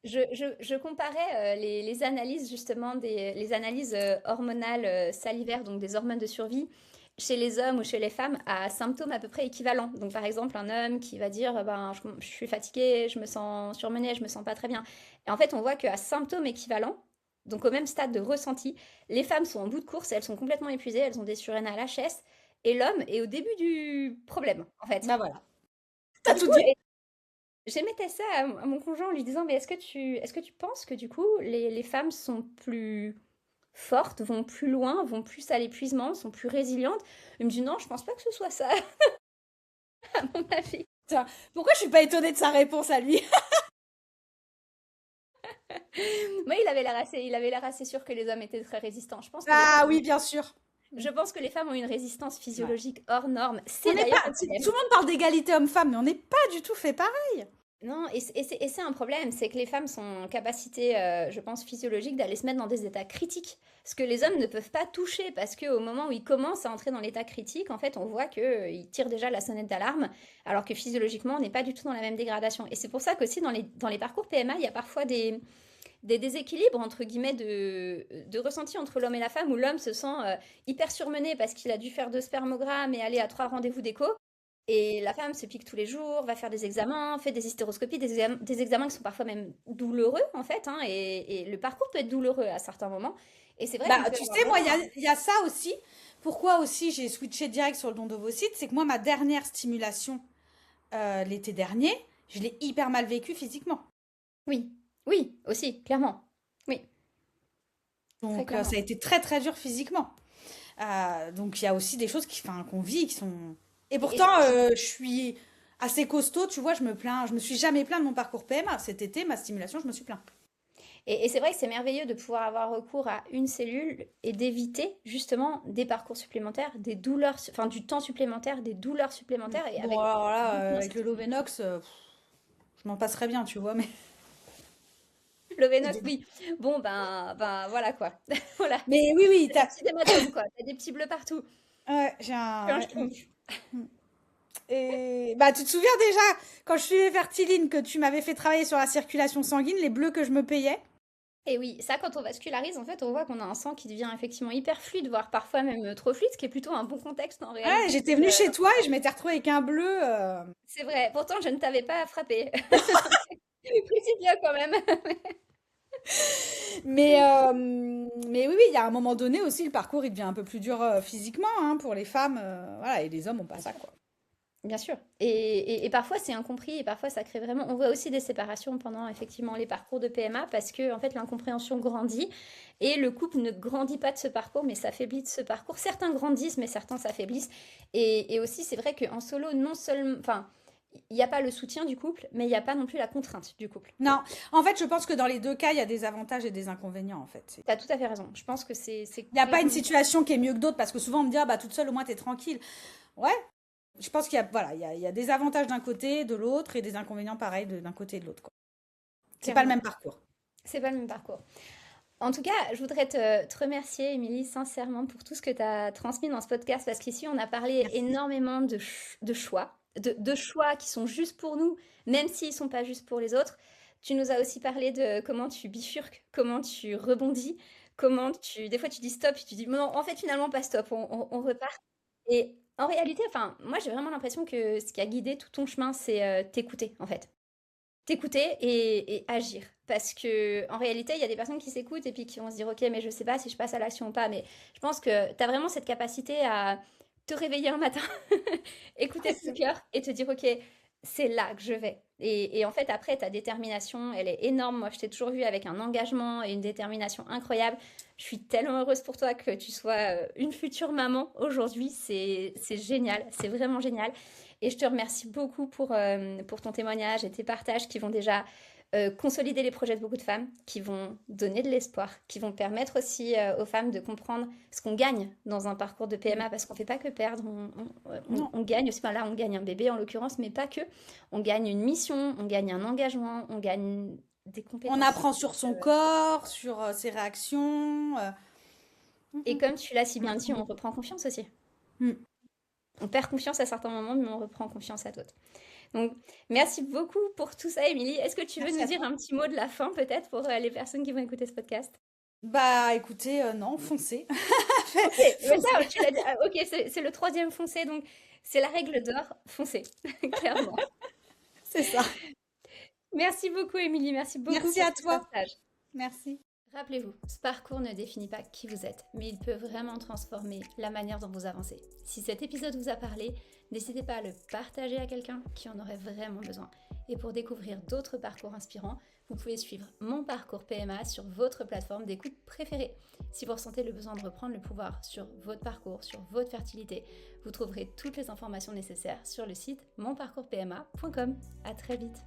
je comparais les analyses justement les analyses hormonales salivaires, donc des hormones de survie, chez les hommes ou chez les femmes, à symptômes à peu près équivalents. Donc par exemple, un homme qui va dire ben, je suis fatigué, je me sens surmenée, je me sens pas très bien. Et en fait, on voit qu'à symptômes équivalents, donc au même stade de ressenti, les femmes sont en bout de course, elles sont complètement épuisées, elles ont des surrénales à l'HS, et l'homme est au début du problème, en fait. Bah voilà, Et t'as du tout coup, dit. j'émettais ça à mon conjoint en lui disant, mais est-ce que tu penses que du coup, les femmes sont plus fortes, vont plus loin, vont plus à l'épuisement, sont plus résilientes? Il me dit, non, je pense pas que ce soit ça, à mon avis. Tiens, pourquoi je suis pas étonnée de sa réponse à lui? Moi, il avait l'air assez sûr que les hommes étaient très résistants. Je pense que les Ah femmes, oui, bien sûr. je pense que les femmes ont une résistance Ouais. physiologique hors norme. On C'est n'est d'ailleurs pas, un problème. tout le monde parle d'égalité homme-femme, mais on n'est pas du tout fait pareil. Non, et c'est un problème, c'est que les femmes sont en capacité, je pense, physiologique d'aller se mettre dans des états critiques, ce que les hommes ne peuvent pas toucher, parce qu'au moment où ils commencent à entrer dans l'état critique, en fait, on voit qu'ils tirent déjà la sonnette d'alarme, alors que physiologiquement, on n'est pas du tout dans la même dégradation. Et c'est pour ça qu'aussi, dans les parcours PMA, il y a parfois des déséquilibres, entre guillemets, de ressenti entre l'homme et la femme, où l'homme se sent hyper surmené parce qu'il a dû faire 2 spermogrammes et aller à 3 rendez-vous d'écho. Et la femme se pique tous les jours, va faire des examens, fait des hystéroscopies, des examens qui sont parfois même douloureux, en fait, hein, et le parcours peut être douloureux à certains moments. Et c'est vrai qu'on Bah, peut tu avoir sais, moi, vraiment il y a ça aussi. Pourquoi aussi j'ai switché direct sur le don d'ovocytes, c'est que moi, ma dernière stimulation l'été dernier, je l'ai hyper mal vécu physiquement. Oui, oui, aussi, clairement. Oui, très Donc, clairement. ça a été très, très dur physiquement. Donc, il y a aussi des choses qu'on vit, qui sont... Et Et, et pourtant, je suis assez costaud, tu vois, je me suis jamais plaint de mon parcours PMA. Cet été, ma stimulation, je me suis plaint. et c'est vrai que c'est merveilleux de pouvoir avoir recours à une cellule et d'éviter justement des parcours supplémentaires, des douleurs, enfin du temps supplémentaire, des douleurs supplémentaires, et Bon, avec alors là, beaucoup avec le d'incertitude. Lovenox, je m'en passerais bien, tu vois, mais... L'Ovenox, oui. Bon, ben voilà quoi. Voilà. Mais oui, T'as des petits hématomes, quoi. T'as des petits bleus partout. Ouais, j'ai un... Puis un ouais, schtroumpf. Et bah, tu te souviens déjà, quand je suivais Fertiline, que tu m'avais fait travailler sur la circulation sanguine, les bleus que je me payais? Et oui, ça, quand on vascularise, en fait, on voit qu'on a un sang qui devient effectivement hyper fluide, voire parfois même trop fluide, ce qui est plutôt un bon contexte en Ouais, réalité. j'étais venue chez toi et je m'étais retrouvée avec un bleu. C'est vrai, pourtant je ne t'avais pas frappé. Précise bien quand même. Mais oui, oui, il y a un moment donné aussi, le parcours, il devient un peu plus dur physiquement hein, pour les femmes. Voilà, et les hommes, on pas ça, quoi. Bien sûr. Et parfois c'est incompris et parfois ça crée vraiment. On voit aussi des séparations pendant effectivement les parcours de PMA parce que en fait l'incompréhension grandit et le couple ne grandit pas de ce parcours mais s'affaiblit de ce parcours. Certains grandissent mais certains s'affaiblissent. Et aussi c'est vrai qu'en solo, non seulement. Enfin, il n'y a pas le soutien du couple, mais il n'y a pas non plus la contrainte du couple. Non, en fait, je pense que dans les deux cas, il y a des avantages et des inconvénients, en fait. Tu as tout à fait raison. Je pense que c'est Il n'y a pas une complètement. situation qui est mieux que d'autres, parce que souvent on me dit, ah bah toute seule, au moins t'es tranquille. Ouais, je pense qu'il y a, voilà, il y a des avantages d'un côté, de l'autre, et des inconvénients pareils d'un côté et de l'autre, quoi. C'est pas le Clairement. même parcours. C'est pas le même parcours. En tout cas, je voudrais te remercier, Émilie, sincèrement, pour tout ce que tu as transmis dans ce podcast, parce qu'ici, on a parlé Merci. énormément de choix, de choix qui sont justes pour nous, même s'ils ne sont pas justes pour les autres. Tu nous as aussi parlé de comment tu bifurques, comment tu rebondis, comment tu... Des fois, tu dis stop, puis tu dis, non, en fait, finalement, pas stop, on repart. Et en réalité, enfin, moi, j'ai vraiment l'impression que ce qui a guidé tout ton chemin, c'est t'écouter, en fait t'écouter et agir. Parce que en réalité, il y a des personnes qui s'écoutent et puis qui vont se dire ok, mais je sais pas si je passe à l'action ou pas. Mais je pense que tu as vraiment cette capacité à te réveiller un matin, écouter ton cœur et te dire ok, c'est là que je vais. Et en fait, après, ta détermination, elle est énorme. Moi, je t'ai toujours vu avec un engagement et une détermination incroyable. Je suis tellement heureuse pour toi que tu sois une future maman aujourd'hui. C'est génial, c'est vraiment génial. Et je te remercie beaucoup pour ton témoignage et tes partages qui vont déjà consolider les projets de beaucoup de femmes, qui vont donner de l'espoir, qui vont permettre aussi aux femmes de comprendre ce qu'on gagne dans un parcours de PMA, parce qu'on ne fait pas que perdre, Non. on gagne aussi, enfin là on gagne un bébé en l'occurrence, mais pas que. On gagne une mission, on gagne un engagement, on gagne des On compétences. apprend sur son corps, sur ses réactions. Et Mhm. comme tu l'as si bien dit, on reprend confiance aussi. Mm. On perd confiance à certains moments, mais on reprend confiance à d'autres. Donc, merci beaucoup pour tout ça, Émilie. Est-ce que tu veux Merci nous à dire toi. un petit mot de la fin, peut-être, pour les personnes qui vont écouter ce podcast? Bah écoutez, non, foncez. Ok, mais Foncez. ça, tu l'as dit. Ah, ok, c'est le troisième foncé, donc c'est la règle d'or, foncez, clairement. C'est ça. Merci beaucoup, Émilie. Merci beaucoup Merci pour à ce toi. partage. Merci. Rappelez-vous, ce parcours ne définit pas qui vous êtes, mais il peut vraiment transformer la manière dont vous avancez. Si cet épisode vous a parlé, n'hésitez pas à le partager à quelqu'un qui en aurait vraiment besoin. Et pour découvrir d'autres parcours inspirants, vous pouvez suivre Mon Parcours PMA sur votre plateforme d'écoute préférée. Si vous ressentez le besoin de reprendre le pouvoir sur votre parcours, sur votre fertilité, vous trouverez toutes les informations nécessaires sur le site monparcourspma.com. À très vite.